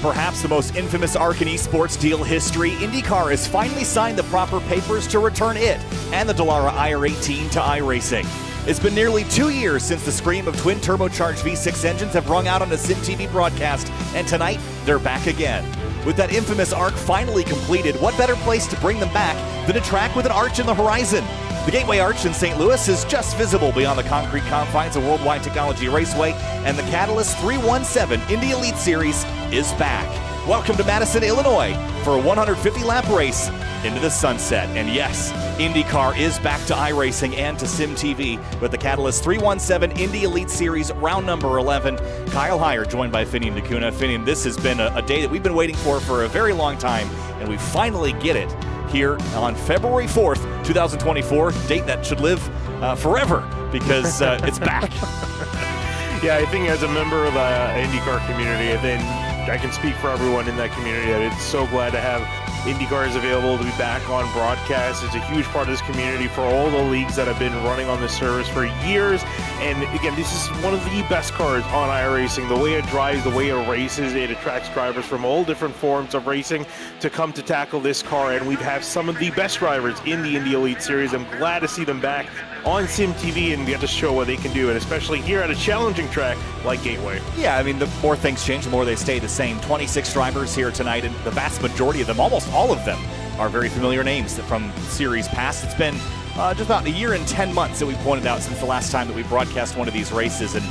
perhaps the most infamous arc in esports deal history, IndyCar has finally signed the proper papers to return it and the Dallara IR18 to iRacing. It's been nearly 2 years since the scream of twin turbocharged V6 engines have rung out on a SYM TV broadcast, and tonight they're back again. With that infamous arc finally completed, what better place to bring them back than a track with an arch in the horizon? The Gateway Arch in St. Louis is just visible beyond the concrete confines of Worldwide Technology Raceway, and the Catalyst 317 Indy Elite Series is back. Welcome to Madison, Illinois for a 150-lap race into the sunset. And yes, IndyCar is back to iRacing and to SYM TV with the Catalyst 317 Indy Elite Series round number 11. Kyle Heyer joined by Finian D'Acuna. Finian, this has been a day that we've been waiting for a very long time, and we finally get it here on February 4th, 2024, date that should live forever because it's back. Yeah, I think as a member of the IndyCar community, then I can speak for everyone in that community that it's so glad to have IndyCars available to be back on broadcast. It's a huge part of this community for all the leagues that have been running on this service for years. And again, this is one of the best cars on iRacing. The way it drives, the way it races, it attracts drivers from all different forms of racing to come to tackle this car. And we have some of the best drivers in the Indy Elite Series. I'm glad to see them back on SYM TV and get to show what they can do, and especially here at a challenging track like Gateway. Yeah, I mean, the more things change, the more they stay the same. 26 drivers here tonight, and the vast majority of them, almost all of them, are very familiar names from series past. It's been just about a year and 10 months that we pointed out since the last time that we broadcast one of these races, and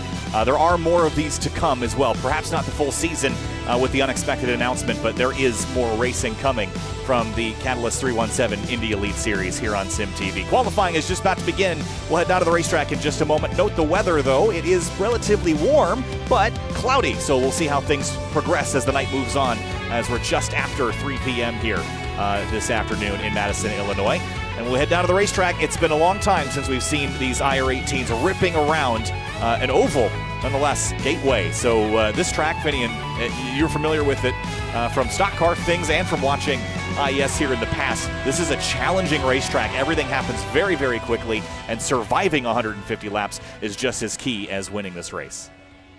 there are more of these to come as well. Perhaps not the full season with the unexpected announcement, but there is more racing coming from the Catalyst 317 Indy Elite Series here on SYM TV. Qualifying is just about to begin. We'll head down to the racetrack in just a moment. Note the weather, though. It is relatively warm, but cloudy, so we'll see how things progress as the night moves on, as we're just after 3 p.m. here this afternoon in Madison, Illinois. And we'll head down to the racetrack. It's been a long time since we've seen these IR18s ripping around an oval, nonetheless, Gateway. So this track, Finian, you're familiar with it from stock car things and from watching IES here in the past. This is a challenging racetrack. Everything happens very, very quickly, and surviving 150 laps is just as key as winning this race.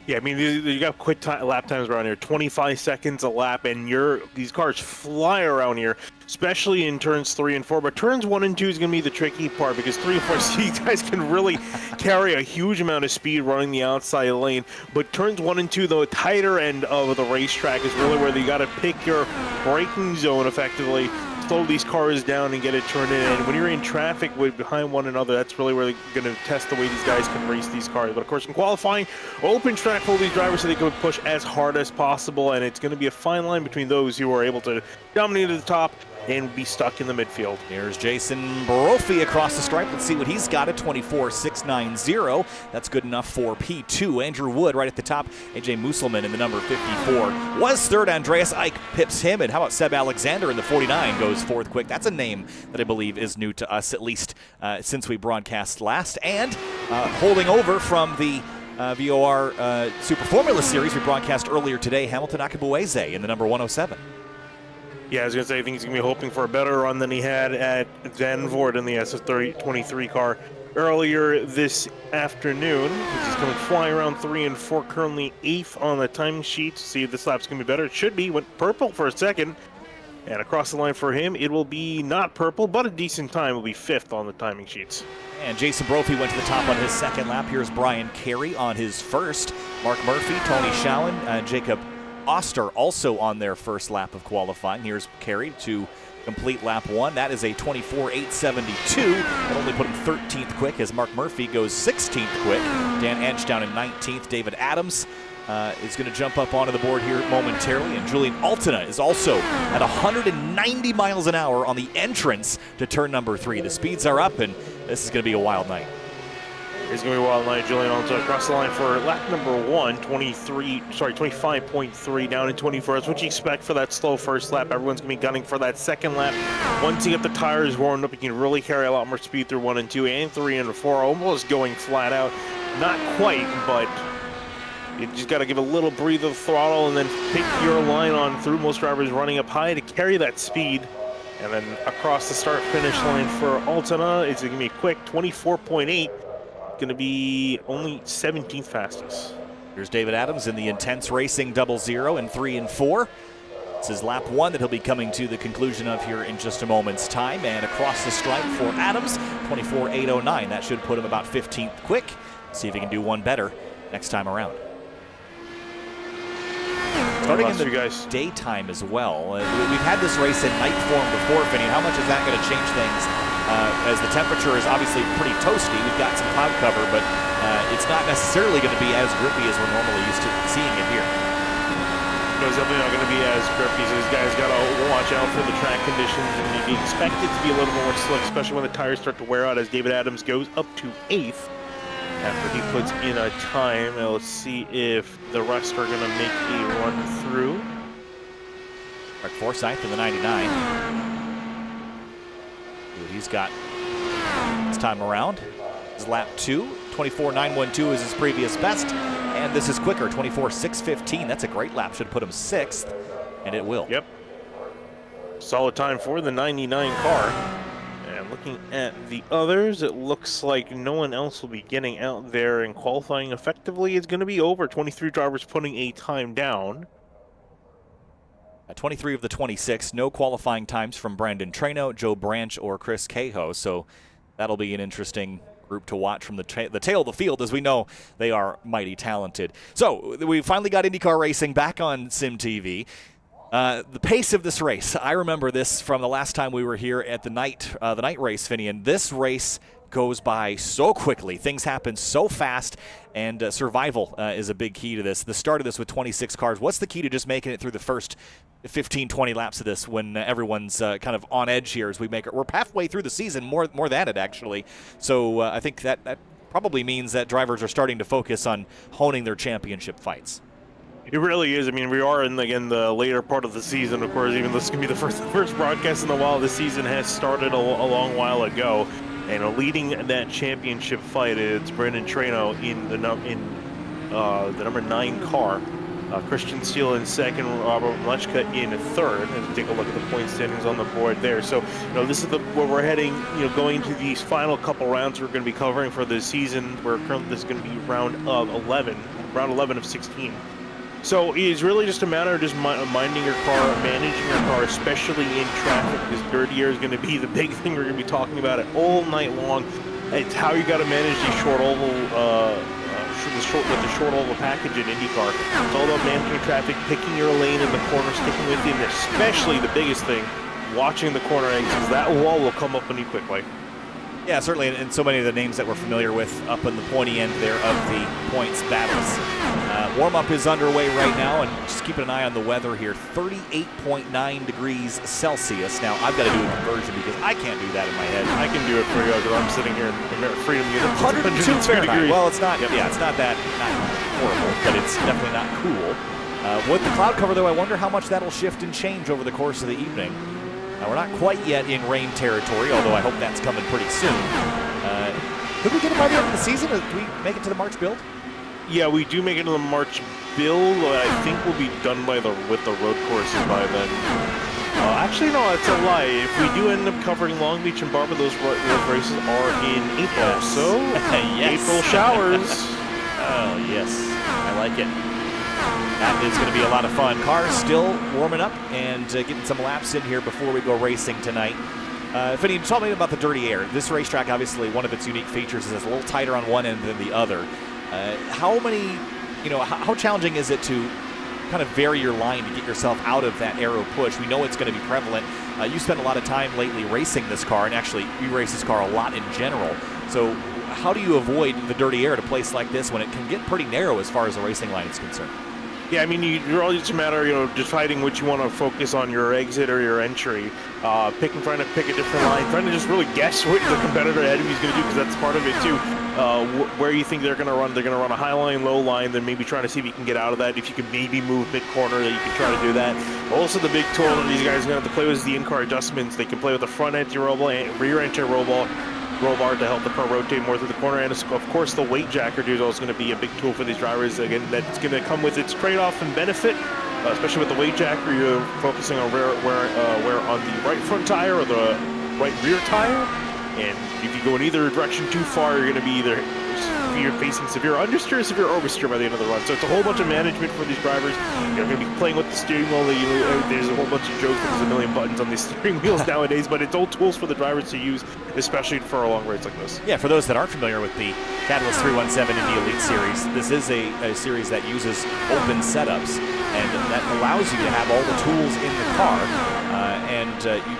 Yeah, I mean, you got quick lap times around here, 25 seconds a lap, and these cars fly around here, especially in turns 3 and 4. But turns 1 and 2 is going to be the tricky part, because 3 and 4, see, guys can really carry a huge amount of speed running the outside lane. But turns 1 and 2, the tighter end of the racetrack, is really where you got to pick your braking zone effectively, slow these cars down and get it turned in. And when you're in traffic behind one another, that's really where they're going to test the way these guys can race these cars. But of course, in qualifying, open track for these drivers so they can push as hard as possible, and it's going to be a fine line between those who are able to dominate at the top and be stuck in the midfield. Here's Jason Brophy across the stripe. Let's see what he's got at 24.690. That's good enough for P2. Andrew Wood right at the top. AJ Musselman in the number 54 was third. Andreas Ike pips him. And how about Seb Alexander in the 49 goes fourth quick. That's a name that I believe is new to us, at least since we broadcast last. And holding over from the VOR Super Formula Series we broadcast earlier today, Hamilton Akabueze in the number 107. Yeah, I was going to say, I think he's going to be hoping for a better run than he had at Zandvoort in the SF23 car earlier this afternoon. He's coming flying around 3 and 4, currently 8th on the timing sheet. See if this lap's going to be better. It should be. Went purple for a second. And across the line for him, it will be not purple, but a decent time. It will be 5th on the timing sheets. And Jason Brophy went to the top on his second lap. Here's Brian Carey on his first. Mark Murphy, Tony Shalin, Jacob Oster also on their first lap of qualifying. Here's Carey to complete lap 1. That is a 24.872. That only put him 13th quick as Mark Murphy goes 16th quick. Dan Edge down in 19th. David Adams is going to jump up onto the board here momentarily. And Julian Altina is also at 190 miles an hour on the entrance to turn number 3. The speeds are up, and this is going to be a wild night. It's going to be a wild night. Julian Alonso across the line for lap number 1, 25.3 down in 24. That's what you expect for that slow first lap. Everyone's going to be gunning for that second lap. Once you get the tires warmed up, you can really carry a lot more speed through 1 and 2 and 3 and 4, almost going flat out. Not quite, but you just got to give a little breathe of throttle and then pick your line on through. Most drivers running up high to carry that speed. And then across the start-finish line for Altina, it's going to be a quick 24.8. Going to be only 17th fastest. Here's David Adams in the intense racing 00 in 3 and 4. This is lap 1 that he'll be coming to the conclusion of here in just a moment's time. And across the stripe for Adams, 24.809. That should put him about 15th quick. See if he can do one better next time around. Starting in the daytime as well. We've had this race in night form before, Finney. How much is that going to change things? As the temperature is obviously pretty toasty, we've got some cloud cover, but it's not necessarily going to be as grippy as we're normally used to seeing it here. No, it's definitely not going to be as grippy. So these guys got to watch out for the track conditions, and you'd be expected to be a little more slick, especially when the tires start to wear out, as David Adams goes up to 8th after he puts in a time. Now let's see if the rest are going to make a run through. Mark Forsyth in the 99. He's got this time around. This is lap 2. 24.912 is his previous best. And this is quicker, 24.615. That's a great lap. Should put him 6th, and it will. Yep. Solid time for the 99 car. And looking at the others, it looks like no one else will be getting out there and qualifying effectively. It's going to be over. 23 drivers putting a time down. 23 of the 26, no qualifying times from Brandon Treno, Joe Branch, or Chris Cahill. So that'll be an interesting group to watch from the tail of the field, as we know they are mighty talented. So we finally got IndyCar racing back on SYM TV. The pace of this race, I remember this from the last time we were here at the night race, Finney, and this race goes by so quickly. Things happen so fast, and survival is a big key to this. The start of this with 26 cars, what's the key to just making it through the first 15, 20 laps of this when everyone's kind of on edge here as we make it? We're halfway through the season, more than it actually. So I think that probably means that drivers are starting to focus on honing their championship fights. It really is. I mean, we are in, again, the later part of the season, of course. Even though this can be the first broadcast in a while, the season has started a long while ago. And leading that championship fight, it's Brandon Treno in the number 9 car. Christian Steele in second, Robert Mleczka in third. And take a look at the point standings on the board there. So, this is where we're heading. Going into these final couple rounds we're going to be covering for this season. Where currently this is going to be round 11 of 16. So it's really just a matter of just minding your car, managing your car, especially in traffic, because dirty air is going to be the big thing we're going to be talking about it all night long. It's how you got to manage these short oval, the short oval package in IndyCar. It's all about managing traffic, picking your lane in the corner, sticking with it, and especially the biggest thing, watching the corner exits. That wall will come up on you quickly. Yeah, certainly, and so many of the names that we're familiar with up in the pointy end there of the points battles. Warm-up is underway right now, and just keeping an eye on the weather here. 38.9 degrees Celsius. Now, I've got to do a conversion because I can't do that in my head. I can do it for you because I'm sitting here in Freedom Unit. 102 Fahrenheit. Well, it's not, yeah, it's not that not horrible, but it's definitely not cool. With the cloud cover, though, I wonder how much that'll shift and change over the course of the evening. We're not quite yet in rain territory, although I hope that's coming pretty soon. Could we get it by the end of the season? Do we make it to the March build? Yeah, we do make it to the March build. I think we'll be done with the road courses by then. Actually, no, that's a lie. If we do end up covering Long Beach and Barber, those races are in April. Yes. So, yes. April showers. Oh, yes. I like it. That is going to be a lot of fun. Cars still warming up and getting some laps in here before we go racing tonight. Finney, tell me about the dirty air. This racetrack, obviously, one of its unique features is it's a little tighter on one end than the other. How challenging is it to kind of vary your line to get yourself out of that aero push? We know it's going to be prevalent. You spent a lot of time lately racing this car, and actually you race this car a lot in general. So how do you avoid the dirty air at a place like this when it can get pretty narrow as far as the racing line is concerned? Yeah, I mean, you're all just a matter of, deciding which you want to focus on, your exit or your entry. Trying to pick a different line, trying to just really guess what the competitor ahead of you is going to do, because that's part of it too. Where you think they're going to run a high line, low line, then maybe trying to see if you can get out of that. If you can maybe move mid-corner, that you can try to do that. Also, the big tool that these guys are going to have to play with is the in-car adjustments. They can play with the front anti-roll bar and rear anti-roll bar to help the car rotate more through the corner, and of course the weight jacker is also going to be a big tool for these drivers. Again, that's going to come with its trade-off and benefit, especially with the weight jacker. You're focusing on wear on the right front tire or the right rear tire, and if you go in either direction too far, you're going to be either you're facing severe understeer, severe oversteer by the end of the run. So it's a whole bunch of management for these drivers. You're going to be playing with the steering wheel. There's a whole bunch of jokes. There's a million buttons on these steering wheels nowadays, but it's all tools for the drivers to use, especially for a long race like this. Yeah, for those that aren't familiar with the Catalyst 317 Indy Elite Series, this is a series that uses open setups, and that allows you to have all the tools in the car,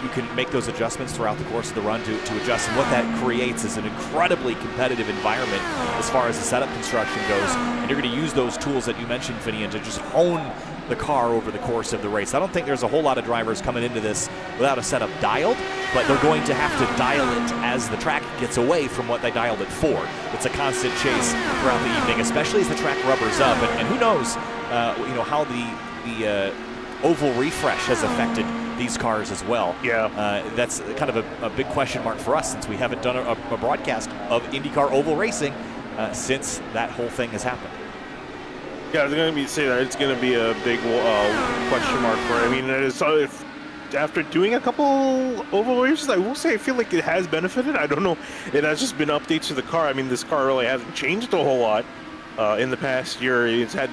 you can make those adjustments throughout the course of the run to adjust. And what that creates is an incredibly competitive environment as far as the setup construction goes. And you're going to use those tools that you mentioned, Finian, to just hone the car over the course of the race. I don't think there's a whole lot of drivers coming into this without a setup dialed, but they're going to have to dial it as the track gets away from what they dialed it for. It's a constant chase throughout the evening, especially as the track rubbers up. And who knows, how the oval refresh has affected these cars as well. Yeah. That's kind of a big question mark for us, since we haven't done a broadcast of IndyCar oval racing since that whole thing has happened. Yeah, it's going to be a big question mark for it. I mean, after doing a couple oval races, I will say I feel like it has benefited. I don't know. It has just been updates to the car. I mean, this car really hasn't changed a whole lot in the past year. It's had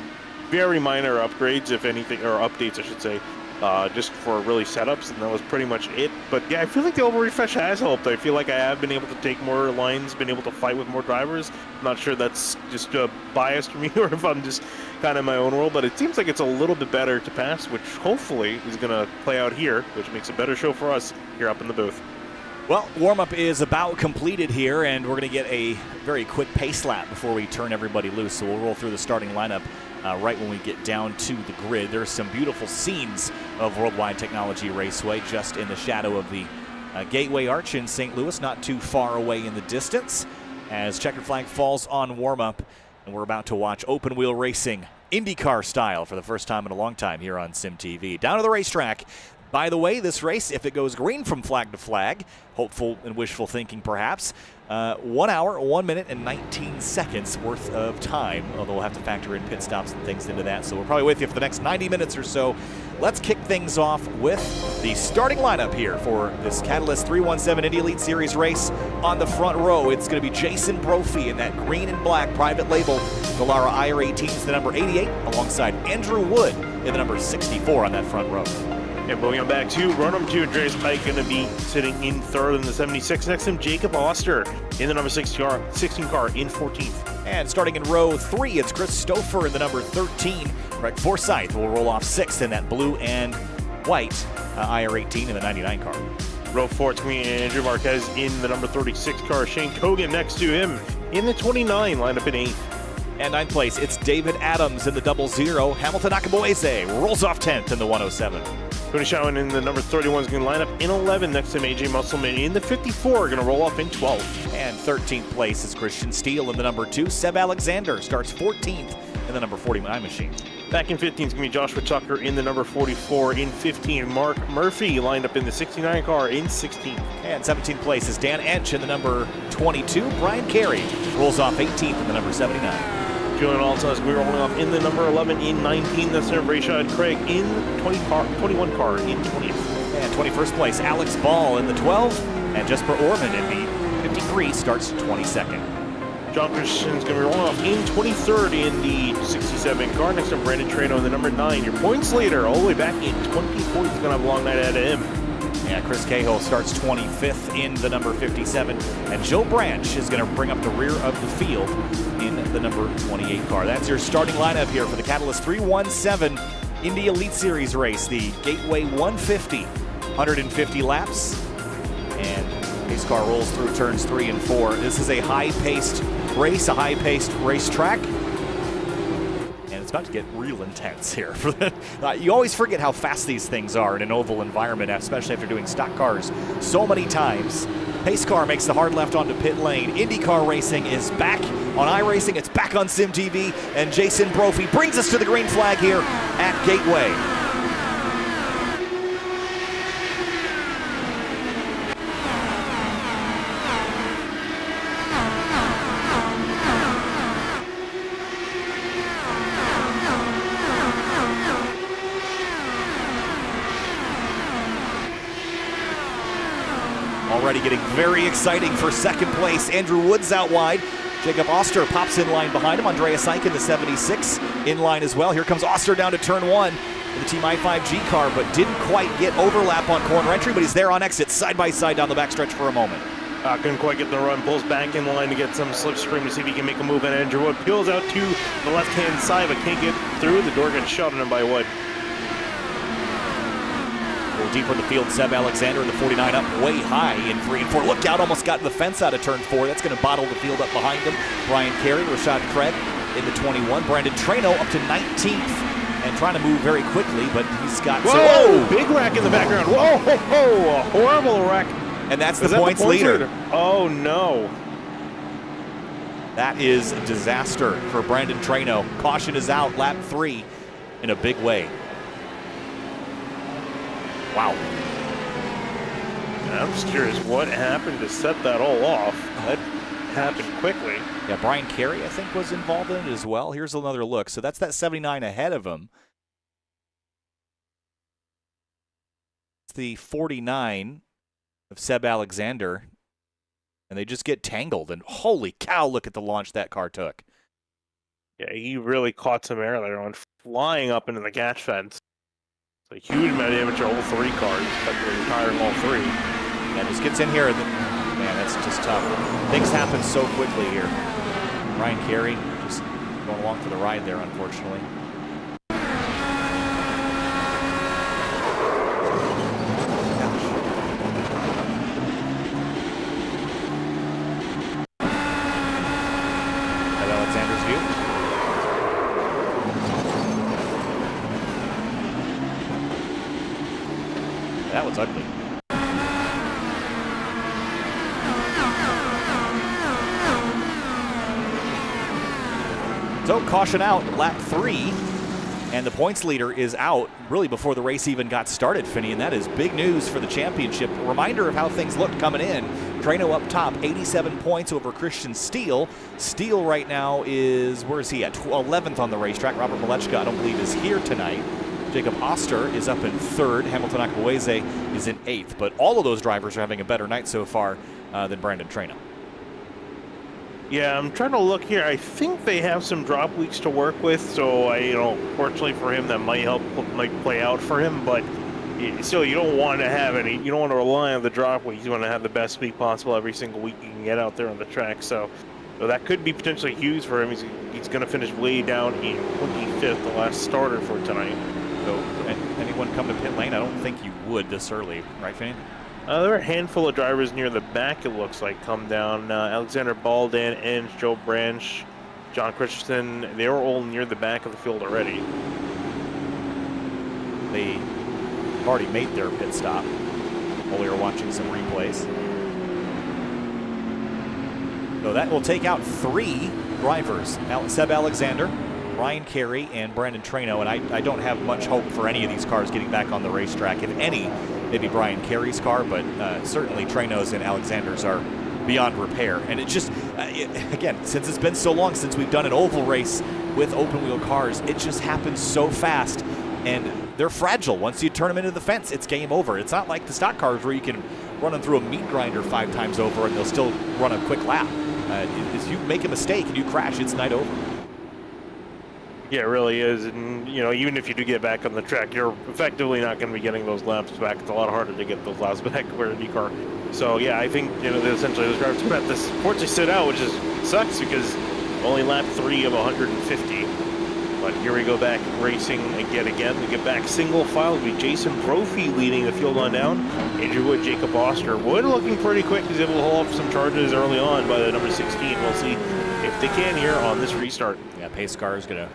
very minor upgrades, if anything, or updates, I should say, just for really setups, and that was pretty much it. But yeah, I feel like the oval refresh has helped. I feel like I have been able to take more lines, been able to fight with more drivers. I'm not sure that's just biased for me or if I'm just kind of in my own world, but it seems like it's a little bit better to pass, which hopefully is going to play out here, which makes a better show for us here up in the booth. Well, warm-up is about completed here, and we're going to get a very quick pace lap before we turn everybody loose. So we'll roll through the starting lineup right when we get down to the grid. There's some beautiful scenes of Worldwide Technology Raceway just in the shadow of the Gateway Arch in St. Louis, not too far away in the distance, as checkered flag falls on warm-up, and we're about to watch open-wheel racing, IndyCar style, for the first time in a long time here on SYM TV. Down to the racetrack. By the way, this race, if it goes green from flag to flag, hopeful and wishful thinking perhaps, 1 hour, 1 minute, and 19 seconds worth of time, although we'll have to factor in pit stops and things into that. So we're probably with you for the next 90 minutes or so. Let's kick things off with the starting lineup here for this Catalyst 317 Indy Elite Series race. On the front row, it's going to be Jason Brophy in that green and black private label Dallara IR18's the number 88, alongside Andrew Wood in the number 64 on that front row. And moving on back to row number 2, Andreas Pike going to be sitting in third in the 76. Next to him, Jacob Oster in the number 16 car in 14th. And starting in row 3, it's Chris Stouffer in the number 13. Greg Forsyth will roll off 6th in that blue and white IR18 in the 99 car. Row 4, it's going to be Andrew Marquez in the number 36 car. Shane Kogan next to him in the 29, lined up in 8th. And 9th place, it's David Adams in the 00. Hamilton Akaboese rolls off 10th in the 107. Tony Schowen in the number 31 is going to line up in 11 next to AJ Musselman in the 54, going to roll off in 12. And 13th place is Christian Steele in the number 2. Seb Alexander starts 14th in the number 49 machine. Back in 15th is going to be Joshua Tucker in the number 44 in 15. Mark Murphy lined up in the 69 car in 16th. And 17th place is Dan Ench in the number 22. Brian Carey rolls off 18th in the number 79. Julian Alta is going to be rolling off in the number 11 in 19. That's Rashad Craig in 21 car in 20th. And 21st place, Alex Ball in the 12. And Jesper Orman in the 53 starts 22nd. John Christian is going to be rolling off in 23rd in the 67 car. Next to Brandon Trano in the number 9. Your points leader all the way back in 24th. He's going to have a long night ahead of him. Yeah, Chris Cahill starts 25th in the number 57. And Joe Branch is going to bring up the rear of the field in the number 28 car. That's your starting lineup here for the Catalyst 317 Indy Elite Series race, the Gateway 150, 150 laps. And his car rolls through turns 3 and 4. This is a high-paced race, a high-paced racetrack. It's about to get real intense here. You always forget how fast these things are in an oval environment, especially after doing stock cars so many times. Pace car makes the hard left onto pit lane. IndyCar racing is back on iRacing. It's back on SYM TV, and Jason Brophy brings us to the green flag here at Gateway. Already getting very exciting for second place. Andrew Woods out wide. Jacob Oster pops in line behind him. Andreas Eichen, the 76, in line as well. Here comes Oster down to turn 1 in the Team I5G car, but didn't quite get overlap on corner entry, but he's there on exit, side by side down the backstretch for a moment. Couldn't quite get the run, pulls back in line to get some slipstream to see if he can make a move, and Andrew Wood peels out to the left-hand side, but can't get through. The door gets shut on him by Wood. A little deeper in the field, Seb Alexander in the 49 up way high in 3 and 4. Look out, almost got the fence out of turn 4. That's going to bottle the field up behind him. Brian Carey, Rashad Craig in the 21. Brandon Trano up to 19th and trying to move very quickly, but he's got... Whoa! Big wreck in the background. Whoa! Ho, ho, a horrible wreck. And that's the points leader. Oh, no. That is a disaster for Brandon Trano. Caution is out, lap 3 in a big way. Wow. I'm just curious what happened to set that all off. That happened quickly. Yeah, Brian Carey, I think, was involved in it as well. Here's another look. So that's that 79 ahead of him. It's the 49 of Seb Alexander. And they just get tangled. And holy cow, look at the launch that car took. Yeah, he really caught some air there on flying up into the catch fence. It's a huge amount of damage to all 3 cars, effectively retiring all 3. Yeah, just gets in here. Man, that's just tough. Things happen so quickly here. Brian Carey just going along for the ride there, unfortunately. At Alexander's view. That was ugly. So caution out, lap 3, and the points leader is out really before the race even got started, Finney, and that is big news for the championship. A reminder of how things looked coming in. Trano up top, 87 points over Christian Steele. Steele right now is, where is he at? 11th on the racetrack. Robert Malechka, I don't believe, is here tonight. Jacob Oster is up in 3rd. Hamilton Akaweze is in 8th. But all of those drivers are having a better night so far than Brandon Trano. Yeah, I'm trying to look here. I think they have some drop weeks to work with, so fortunately for him, that might play out for him. But still, you don't want to have any. You don't want to rely on the drop weeks. You want to have the best week possible every single week you can get out there on the track. So that could be potentially huge for him. He's going to finish way down in 25th, the last starter for tonight. So, anyone come to pit lane? I don't think you would this early, right, Finney? There are a handful of drivers near the back, it looks like, come down. Alexander Baldan, and Joe Branch, John Christensen, they were all near the back of the field already. They already made their pit stop while we were watching some replays. So that will take out 3 drivers. Seb Alexander, Brian Carey, and Brandon Trano, and I don't have much hope for any of these cars getting back on the racetrack. If any, maybe Brian Carey's car, but certainly Trano's and Alexander's are beyond repair. And it just, again, since it's been so long since we've done an oval race with open wheel cars, it just happens so fast, and they're fragile. Once you turn them into the fence, it's game over. It's not like the stock cars where you can run them through a meat grinder 5 times over and they'll still run a quick lap. If you make a mistake and you crash, it's night over. Yeah, it really is. And, even if you do get back on the track, you're effectively not going to be getting those laps back. It's a lot harder to get those laps back where a new car. So, yeah, I think, essentially those drivers have to fortunately sit out, which sucks because only lap 3 of 150. But here we go back racing again. We get back single file. It'll be Jason Brophy leading the field on down. Andrew Wood, Jacob Oster. Wood looking pretty quick. He's able to hold off some charges early on by the number 16. We'll see if they can here on this restart. Yeah, pace car is going to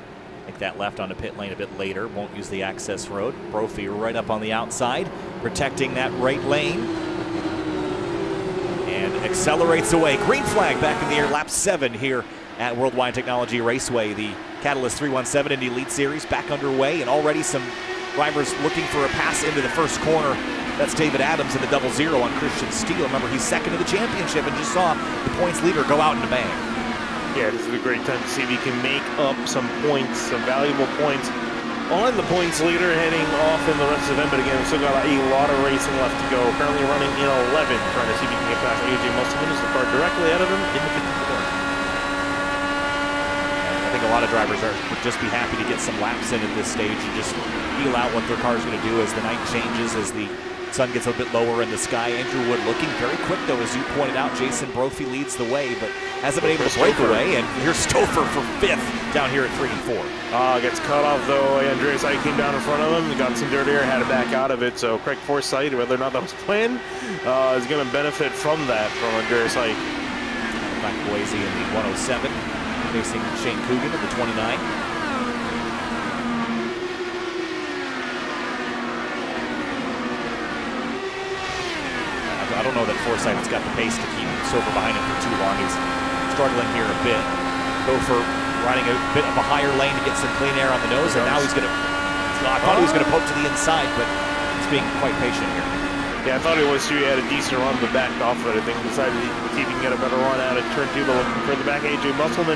make that left onto pit lane a bit later. Won't use the access road. Brophy right up on the outside, protecting that right lane. And accelerates away. Green flag back in the air. Lap 7 here at Worldwide Technology Raceway. The Catalyst 317 Indy Elite Series back underway, and already some drivers looking for a pass into the first corner. That's David Adams in the 00 on Christian Steele. Remember, he's second in the championship and just saw the points leader go out in a bang. Yeah, this is a great time to see if he can make up some points, some valuable points on the points leader heading off in the rest of the event. But again, we've still got a lot of racing left to go. Currently running in 11th, trying to see if he can get past AJ Musselman, who's the car directly ahead of him in the 54. think a lot of drivers would just be happy to get some laps in at this stage and just feel out what their car is going to do as the night changes, as the sun gets a bit lower in the sky. Andrew Wood looking very quick, though, as you pointed out. Jason Brophy leads the way, but hasn't been able to break away. And here's Stouffer for 5th down here at 3 and 4. Gets cut off, though. Andreas Ike came down in front of him, got some dirt air, had to back out of it. So Craig Forsyth, whether or not that was planned, is going to benefit from that from Andreas Ike. Back Boise in the 107, facing Shane Coogan in the 29. I don't know that Forsyth has got the pace to keep Stouffer behind him for too long. He's struggling here a bit. Stouffer riding a bit of a higher lane to get some clean air on the nose, and now he's going to, I thought he was going to poke to the inside, but he's being quite patient here. Yeah, I thought he was too. He had a decent run, but backed off of it. I think decided to see if he can get a better run out of turn 2, but looking further back. AJ Musselman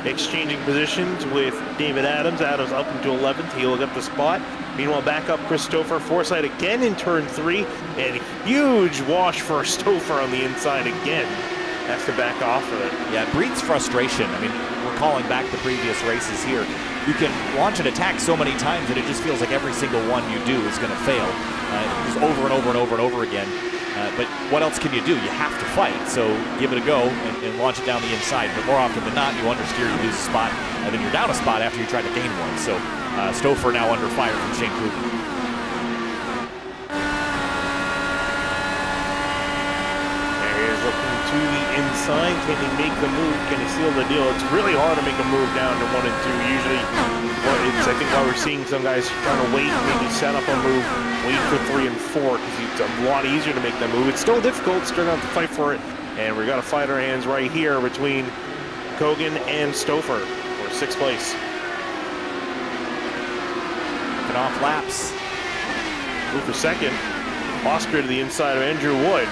exchanging positions with David Adams. Adams up into 11th. He'll get the spot. Meanwhile, back up Chris Stouffer. Forsyth again in turn 3, and huge wash for Stouffer on the inside again. Has to back off of it. Yeah, it breeds frustration. I mean, we're calling back the previous races here. You can launch an attack so many times that it just feels like every single one you do is going to fail. Just over and over and over and over again. But what else can you do? You have to fight. So give it a go and launch it down the inside. But more often than not, you understeer, you lose a spot, and then you're down a spot after you try to gain one. So Stouffer now under fire from Shane Coogan. To the inside, can he make the move? Can he seal the deal? It's really hard to make a move down to 1 and 2. Usually, I think why we're seeing some guys trying to wait, maybe set up a move, wait for 3 and 4, because it's a lot easier to make that move. It's still difficult, still going to have to fight for it, and we got to fight our hands right here between Coogan and Stouffer for 6th place. Looking off laps. Move for 2nd. Oscar to the inside of Andrew Wood.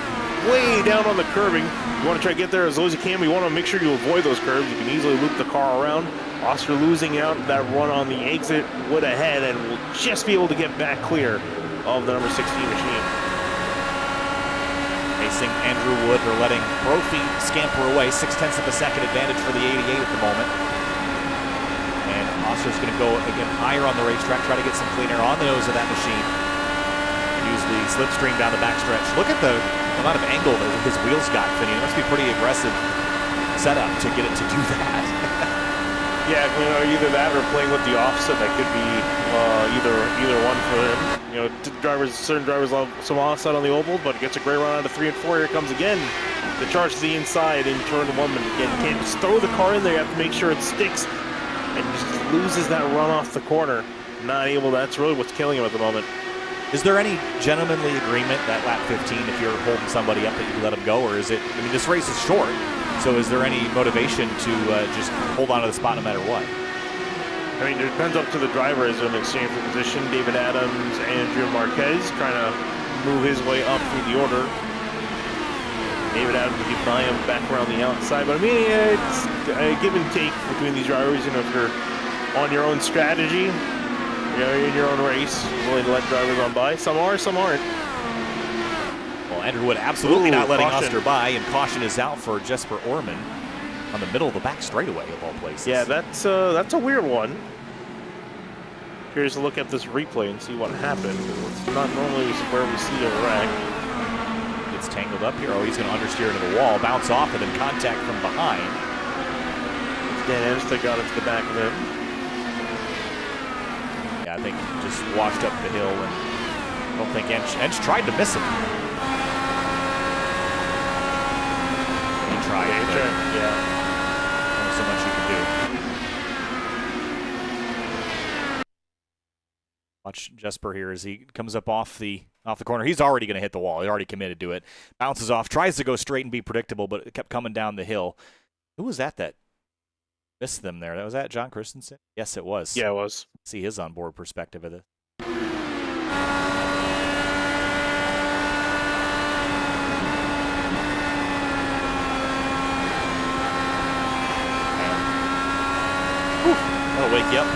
Way down on the curbing. You want to try to get there as low as you can, but you want to make sure you avoid those curves. You can easily loop the car around. Oscar losing out that run on the exit. Wood ahead, and will just be able to get back clear of the number 16 machine. Facing Andrew Wood, they're letting Brophy scamper away. 0.6 of a second advantage for the 88 at the moment. And Oscar's going to go again higher on the racetrack, try to get some clean air on the nose of that machine. Use the slipstream down the backstretch. Look at the amount of angle that his wheels got, Finney. It must be pretty aggressive setup to get it to do that. Yeah, you know, either that or playing with the offset. That could be either one for him. You know, certain drivers love some offset on the oval, but gets a great run out of 3 and 4. Here comes again the charge to the inside in turn 1. But again, you can't just throw the car in there. You have to make sure it sticks, and just loses that run off the corner. Not able. That's really what's killing him at the moment. Is there any gentlemanly agreement that lap 15, if you're holding somebody up, that you let them go, or is it? I mean, this race is short, so is there any motivation to just hold on to the spot no matter what? I mean, it depends up to the driver as an exchange for position. David Adams, Andrew Marquez trying to move his way up through the order. David Adams will keep an eye on back around the outside, but I mean, it's a give and take between these drivers. You know, if you're on your own strategy, you know, in your own race, willing to let drivers on by. Some are, some aren't. Well, Andrew Wood absolutely not letting caution. Oscar by, and caution is out for Jesper Orman on the middle of the back straightaway of all places. Yeah, that's a weird one. Curious to look at this replay and see what happened. It's not normally where we see a wreck. Gets tangled up here. Oh, he's going to understeer into the wall, bounce off, and then contact from behind. Dan Ensta got into the back of him. I think just washed up the hill, and I don't think Ench tried to miss him. He tried, yeah. Only so much you can do. Watch Jesper here as he comes up off the corner. He's already going to hit the wall. He already committed to it. Bounces off, tries to go straight and be predictable, but it kept coming down the hill. Who was that missed them there? Was that John Christensen? Yes, it was. Yeah, it was. See his onboard perspective of this. That'll wake you up.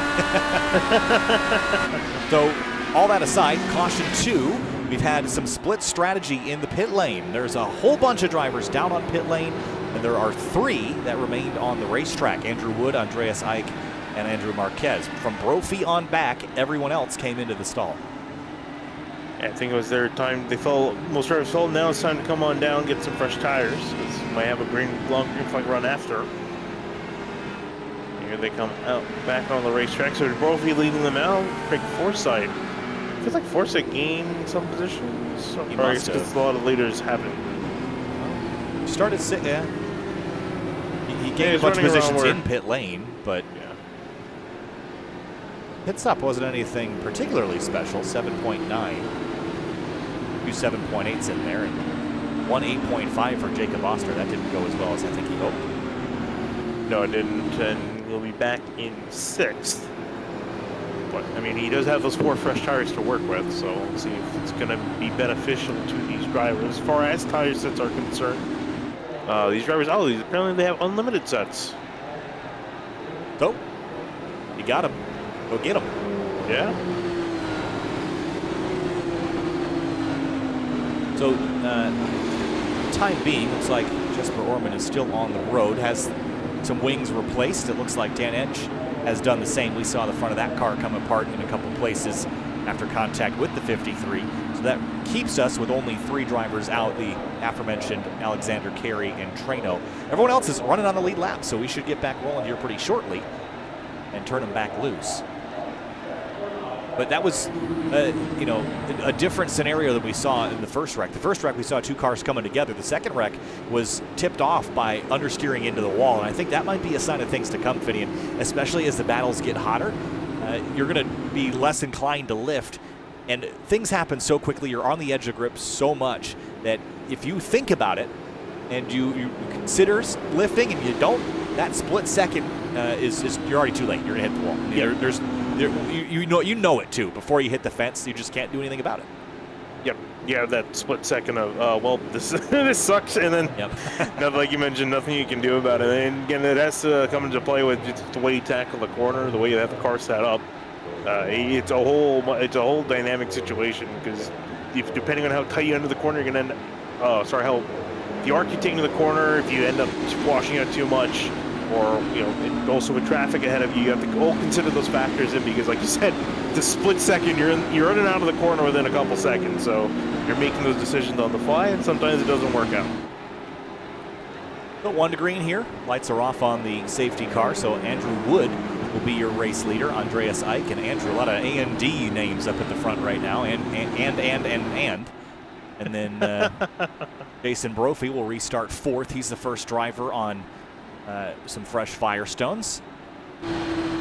So, all that aside, caution 2. We've had some split strategy in the pit lane. There's a whole bunch of drivers down on pit lane, and there are 3 that remained on the racetrack. Andrew Wood, Andreas Ike, and Andrew Marquez. From Brophy on back, everyone else came into the stall. I think it was their time. They felt, most drivers felt now it's time to come on down, get some fresh tires. Because might have a long green flag run after. Here they come out back on the racetrack. So Brophy leading them out. Craig Forsyth. Feels like Forsyth gained some positions. He must have. Because a lot of leaders haven't. Started sitting, yeah. He gained a bunch of positions in pit lane, but yeah. Pit stop wasn't anything particularly special. 7.9. 2 7.8s in there, and 1 8.5 for Jacob Oster. That didn't go as well as I think he hoped. No, it didn't, and he'll be back in 6th. But, I mean, he does have those 4 fresh tires to work with, so we'll see if it's going to be beneficial to these drivers. As far as tire sets are concerned, these drivers, apparently they have unlimited sets. Oh, you got him. Go get him. Yeah. So, time being, looks like Jesper Orman is still on the road, has some wings replaced. It looks like Dan Edge has done the same. We saw the front of that car come apart in a couple places after contact with the 53. So that keeps us with only 3 drivers out, the aforementioned Alexander Carey and Trano. Everyone else is running on the lead lap, so we should get back rolling here pretty shortly and turn them back loose. But that was, a different scenario than we saw in the first wreck. The first wreck, we saw 2 cars coming together. The second wreck was tipped off by understeering into the wall, and I think that might be a sign of things to come, Finian, especially as the battles get hotter. You're going to be less inclined to lift, and things happen so quickly. You're on the edge of grip so much that if you think about it and you consider lifting and you don't, that split second is you're already too late. You're going to hit the wall. You know it too. Before you hit the fence, you just can't do anything about it. Yep. Yeah, that split second of, well, this this sucks, and then, like you mentioned, nothing you can do about it. And again, it has to come into play with just the way you tackle the corner, the way you have the car set up. It's a whole dynamic situation, because depending on how tight you enter the corner, you're gonna if you arc you take to the corner, if you end up squashing out too much, or also with traffic ahead of you, you have to all consider those factors in, because like you said, the split second you're in and out of the corner within a couple seconds, so you're making those decisions on the fly, and sometimes it doesn't work out. But 1 to green here. Lights are off on the safety car, so Andrew Wood will be your race leader. Andreas Eich and Andrew, a lot of A&D names up at the front right now, and then Jason Brophy will restart 4th. He's the first driver on some fresh Firestones.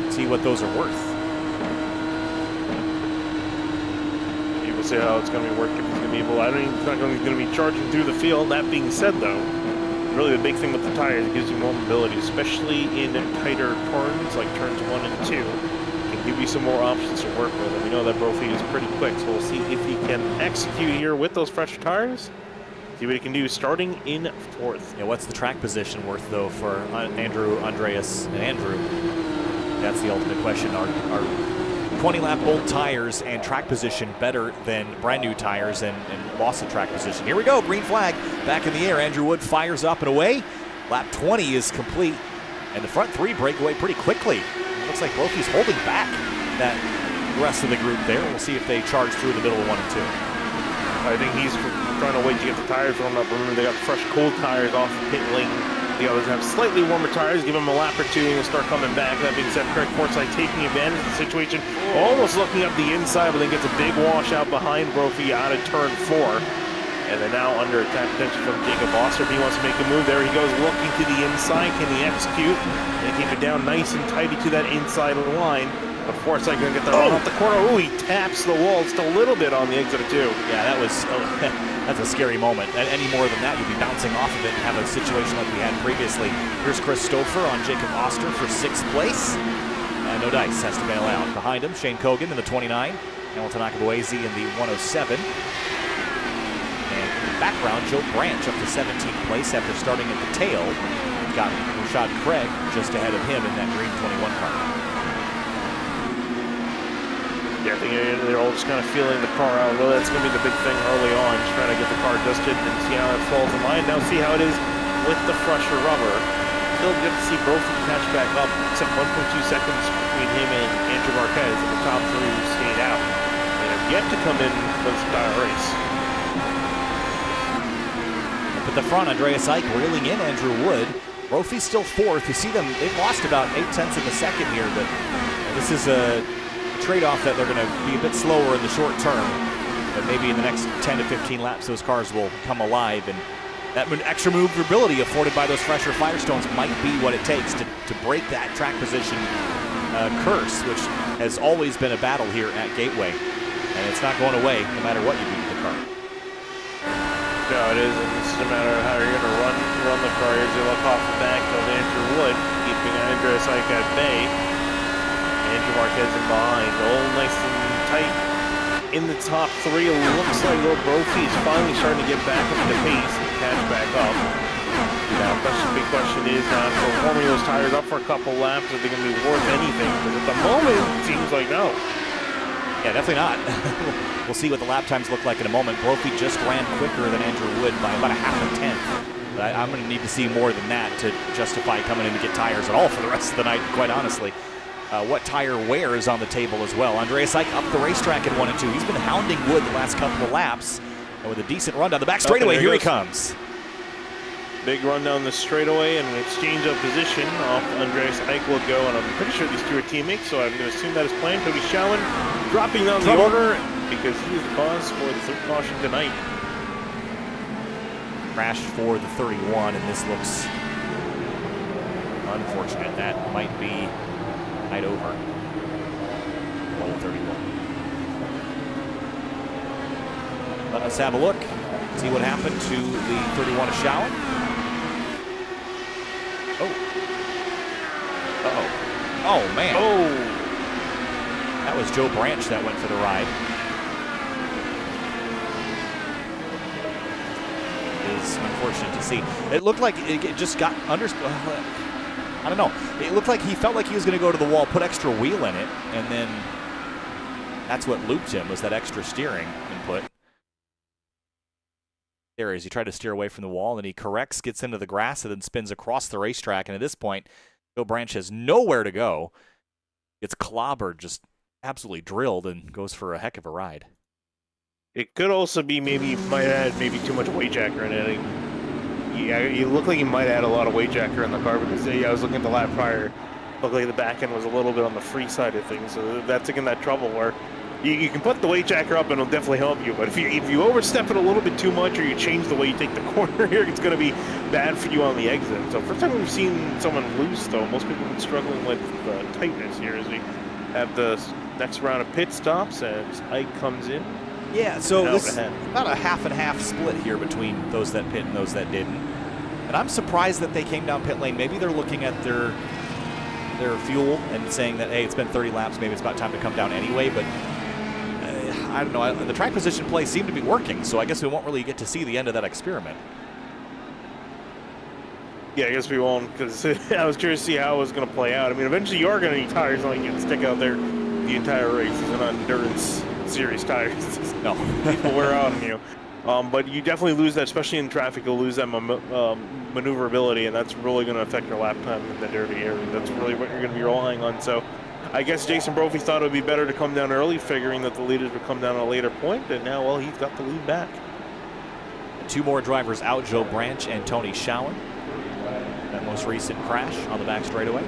See what those are worth. We'll see how it's going to be working. If he's going to be able, I don't even think he's going to be charging through the field. That being said, though, really the big thing with the tires, it gives you more mobility, especially in tighter turns like turns 1 and 2. It can give you some more options to work with. And we know that Brophy is pretty quick, so we'll see if he can execute here with those fresh tires. See what he can do starting in 4th. Yeah, what's the track position worth, though, for Andrew, Andreas, and Andrew? That's the ultimate question. Are 20-lap old tires and track position better than brand new tires and loss of track position? Here we go, green flag back in the air. Andrew Wood fires up and away. Lap 20 is complete, and the front 3 break away pretty quickly. It looks like Brophy's holding back that rest of the group there. We'll see if they charge through the middle of 1 and 2. I think he's trying to wait to get the tires warmed up. Remember, they got fresh, cold tires off the pit lane. The others have slightly warmer tires. Give them a lap or 2 and start coming back. That being said, Craig Forsyth taking advantage of the situation. Almost looking up the inside, but then gets a big washout behind Brophy out of turn 4. And they're now under attack potential from Jacob Oster. If he wants to make a move, there he goes, looking to the inside. Can he execute? And keep it down nice and tighty to that inside line. But Forsyth going to get the run off the corner. Oh, he taps the wall just a little bit on the exit of 2. Yeah, that was that's a scary moment. Any more than that, you'd be bouncing off of it and have a situation like we had previously. Here's Christopher on Jacob Oster for 6th place. No dice, has to bail out. Behind him, Shane Cogan in the 29. Hamilton Akabuezi in the 107. And in the background, Joe Branch up to 17th place after starting at the tail. Got Rashad Craig just ahead of him in that green 21 car. Yeah, I think they're all just kind of feeling the car out. Well, that's going to be the big thing early on, just trying to get the car dusted and see how it falls in line. Now see how it is with the fresher rubber. still get to see both catch back up, except 1.2 seconds between him and Andrew Marquez in the top three who stayed out. They have yet to come in for this entire race. Up at the front, Andreas Ike reeling in Andrew Wood. Brophy's still fourth. You see them, they've lost about 0.8 of a second here, but this is a trade-off that they're going to be a bit slower in the short term. But maybe in the next 10 to 15 laps, those cars will come alive, and that extra maneuverability afforded by those fresher Firestones might be what it takes to break that track position curse, which has always been a battle here at Gateway. And it's not going away no matter what you do to the car. No, it isn't. It's just a matter of how you're going to run the car as you look off the back of Andrew Wood, keeping Andreas Ike at bay. Andrew Marquez in behind, all nice and tight. In the top three, it looks like Brophy is finally starting to get back up to pace and catch back up. Now, the big question is, for warming those tires up for a couple laps, are they going to be worth anything? Because at the moment, it seems like no. Yeah, definitely not. We'll see what the lap times look like in a moment. Brophy just ran quicker than Andrew Wood by about a half a tenth. But I'm going to need to see more than that to justify coming in to get tires at all for the rest of the night, quite honestly. What tire wear is on the table as well. Andreas Ike up the racetrack in 1 and 2. He's been hounding Wood the last couple of laps, and with a decent run down the back straightaway, here he comes. Big run down the straightaway and an exchange of position. Off Andreas Ike will go, and I'm pretty sure these two are teammates, so I'm going to assume that is planned. Tony Schauen dropping down the order because he is the cause for the third caution tonight. Crash for the 31, and this looks unfortunate. That might be right over 131. Let us have a look, see what happened to the 31 of Schauen. Oh. Uh-oh. Oh, man. Oh. That was Joe Branch that went for the ride. It is unfortunate to see. It looked like it just got under... I don't know. It looked like he felt like he was going to go to the wall, put extra wheel in it, and then that's what looped him, was that extra steering input. There he is. He tried to steer away from the wall, and he corrects, gets into the grass, and then spins across the racetrack. And at this point, Joe Branch has nowhere to go. Gets clobbered, just absolutely drilled, and goes for a heck of a ride. It could also be maybe might add maybe too much weight jacker in it. Yeah, you look like you might add a lot of weight jacker in the car because I was looking at the lap prior. Looked like the back end was a little bit on the free side of things, so that's again that trouble where you can put the weight jacker up and it'll definitely help you. But if you overstep it a little bit too much or you change the way you take the corner here, it's going to be bad for you on the exit. So first time we've seen someone loose though. Most people have been struggling with the tightness here as we have the next round of pit stops as Ike comes in. Yeah, so this is about a half and half split here between those that pit and those that didn't. And I'm surprised that they came down pit lane. Maybe they're looking at their fuel and saying that, hey, it's been 30 laps, maybe it's about time to come down anyway. But I don't know. The track position play seemed to be working, so I guess we won't really get to see the end of that experiment. Yeah, I guess we won't, because I was curious to see how it was going to play out. I mean, eventually you are going to need tires, like you can stick out there the entire race. It's an endurance series tires. No. People wear out on you. But you definitely lose that, especially in traffic. You'll lose that maneuverability, and that's really going to affect your lap time in the dirty area. That's really what you're going to be relying on. So I guess Jason Brophy thought it would be better to come down early, figuring that the leaders would come down at a later point, and now, well, he's got the lead back. Two more drivers out, Joe Branch and Tony Schauen. That most recent crash on the back straightaway.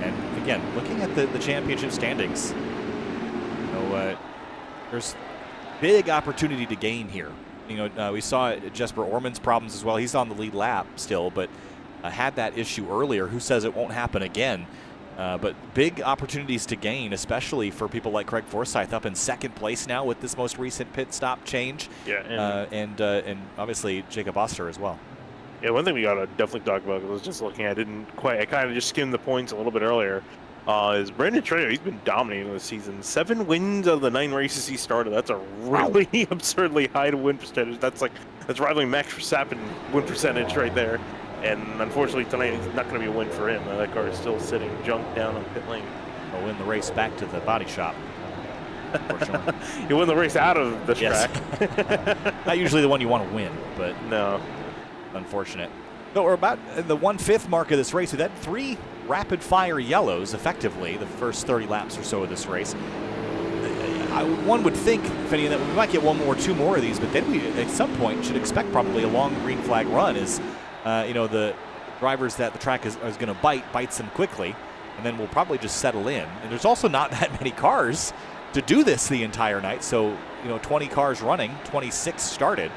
And again, looking at the championship standings, there's big opportunity to gain here. We saw Jesper Orman's problems as well. He's on the lead lap still, but had that issue earlier. Who says it won't happen again? But big opportunities to gain, especially for people like Craig Forsyth up in second place now with this most recent pit stop change. Yeah, and obviously Jacob Oster as well. Yeah, one thing we got to definitely talk about, because I was just looking, I kind of just skimmed the points a little bit earlier, is Brandon Trader. He's been dominating this season. 7 wins out of the 9 races he started. That's a really absurdly high win percentage. That's rivaling Max Verstappen win percentage right there. And unfortunately tonight it's not going to be a win for him. That car is still sitting junk down on pit lane. He'll win the race back to the body shop. unfortunately. You win the race out of the Yes. track. Not usually the one you want to win, but No. unfortunate. So we're about the 1/5 mark of this race. We've had 3 rapid-fire yellows, effectively, the first 30 laps or so of this race. One would think, if any, that we might get 1 more, 2 more of these, but then we, at some point, should expect probably a long green flag run as, the drivers that the track is going to bites them quickly, and then we'll probably just settle in. And there's also not that many cars to do this the entire night, so, 20 cars running, 26 started.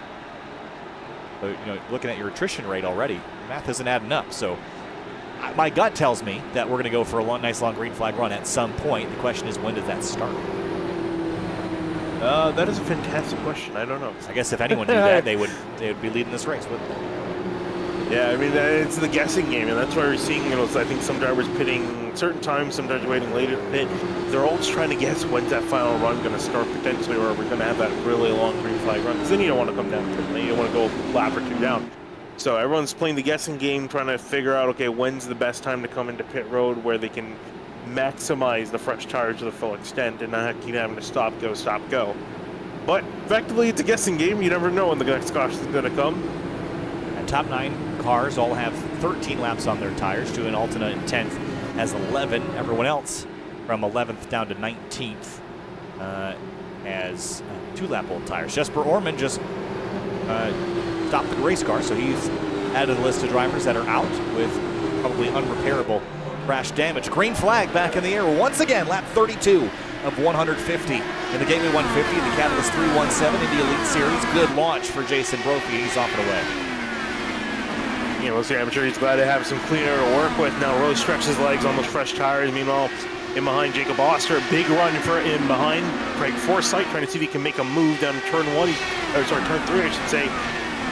So, looking at your attrition rate already, math isn't adding up. So my gut tells me that we're going to go for a nice long green flag run at some point. The question is, when does that start? That is a fantastic question. I don't know. I guess if anyone knew that, they would be leading this race, wouldn't they? Yeah, I mean, it's the guessing game, and that's why we're seeing, I think some drivers pitting certain times, sometimes waiting later to pit. They're all just trying to guess when's that final run going to start potentially, or we're going to have that really long green flag run. Because then you don't want to come down to pit lane. You don't want to go a lap or 2 down. So everyone's playing the guessing game, trying to figure out, okay, when's the best time to come into pit road where they can maximize the fresh tires to the full extent and not keep having to stop, go. But effectively, it's a guessing game. You never know when the next caution is going to come. And top 9 cars all have 13 laps on their tires. Julian Altena in 10th has 11. Everyone else from 11th down to 19th has 2-lap-old tires. Jesper Orman just stopped the race car, so he's added to the list of drivers that are out with probably unrepairable crash damage. Green flag back in the air once again, lap 32 of 150 in the Gateway 150, the Catalyst 317 Indy Elite Series. Good launch for Jason Brophy. He's off and away. I'm sure he's glad to have some clean air to work with now. Really stretch his legs on those fresh tires. Meanwhile, in behind Jacob Oster, a big run for in behind Craig Forsyth, trying to see if he can make a move down turn 3, I should say.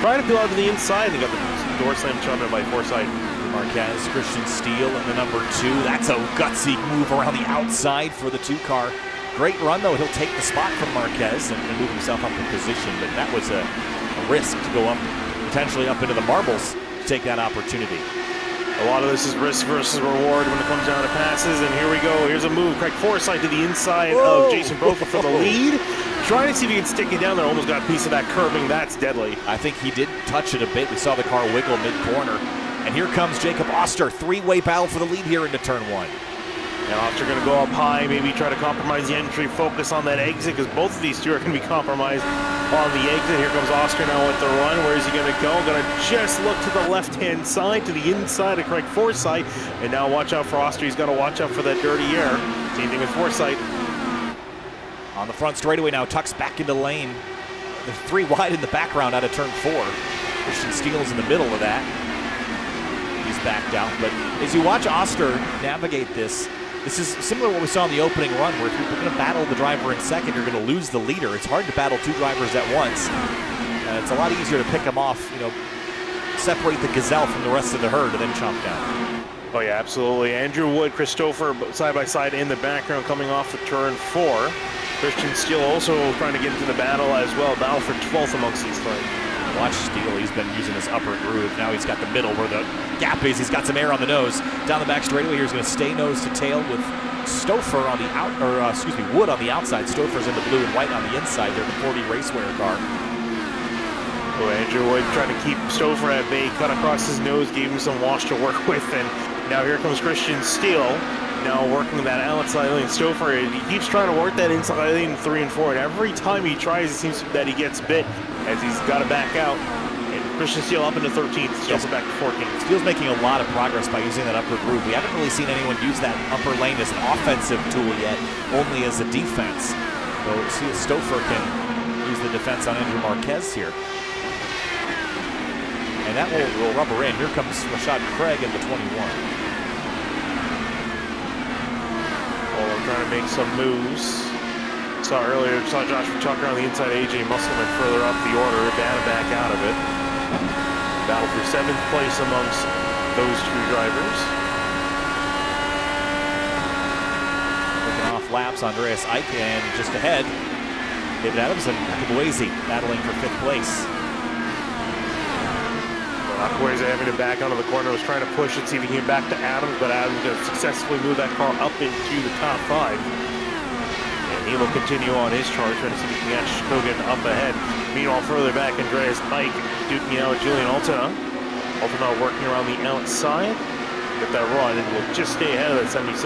Trying to peel out to the inside, and got the door slam shot by Forsyth. Marquez, Christian Steele in the number 2. That's a gutsy move around the outside for the 2-car. Great run, though. He'll take the spot from Marquez and move himself up in position, but that was a risk to go up, potentially up into the marbles to take that opportunity. A lot of this is risk versus reward when it comes down to passes, and here we go. Here's a move. Craig Forsyth to the inside of Jason Brophy for the lead. Trying to see if he can stick it down there. Almost got a piece of that curbing. That's deadly. I think he did touch it a bit. We saw the car wiggle mid-corner. And here comes Jacob Oster. 3-way battle for the lead here into turn 1. And Oster going to go up high, maybe try to compromise the entry, focus on that exit, because both of these two are going to be compromised on the exit. Here comes Oster now with the run. Where is he going to go? Going to just look to the left-hand side, to the inside of Craig Forsyth. And now watch out for Oster. He's got to watch out for that dirty air. Same thing with Forsyth. On the front straightaway now, tucks back into lane. The 3 wide in the background out of turn 4. Christian Steele's in the middle of that. He's backed out. But as you watch Oster navigate this is similar to what we saw in the opening run, where if you're going to battle the driver in second, you're going to lose the leader. It's hard to battle 2 drivers at once. It's a lot easier to pick them off, separate the gazelle from the rest of the herd and then chomp down. Oh yeah, absolutely. Andrew Wood, Christopher side by side in the background coming off of turn 4. Christian Steele also trying to get into the battle as well. Battle for 12th amongst these 3. Watch Steele, he's been using his upper groove. Now he's got the middle where the gap is. He's got some air on the nose. Down the back straightaway, he's going to stay nose to tail with Stouffer on the Wood on the outside. Stouffer's in the blue and white on the inside. They're the 40 racewear car. Oh, Andrew Wood trying to keep Stouffer at bay, cut across his nose, gave him some wash to work with, and now here comes Christian Steele. Now working that outside lane. Stouffer, he keeps trying to work that inside lane 3 and 4, and every time he tries, it seems that he gets bit as he's got to back out. And Christian Steele up into 13th, Steele's back to 14th. Steele's making a lot of progress by using that upper groove. We haven't really seen anyone use that upper lane as an offensive tool yet, only as a defense. So see if Stouffer can use the defense on Andrew Marquez here. And that will rubber in. Here comes Rashad Craig in the 21. Trying to make some moves. Saw Joshua Tucker on the inside, AJ Musselman further up the order, back out of it. Battle for 7th place amongst those 2 drivers. Looking off laps, Andreas Eich, and just ahead, David Adams and Akabuezi battling for 5th place. Akabuezi having to back onto the corner, was trying to push it, see if he came back to Adams, but Adams going to successfully move that car up into the top 5. And he will continue on his charge, trying to see if he can catch Kogan up ahead. Meanwhile, further back, Andreas Ike duking out Julian Altena. Altena working around the outside. Get that run, and will just stay ahead of that 76.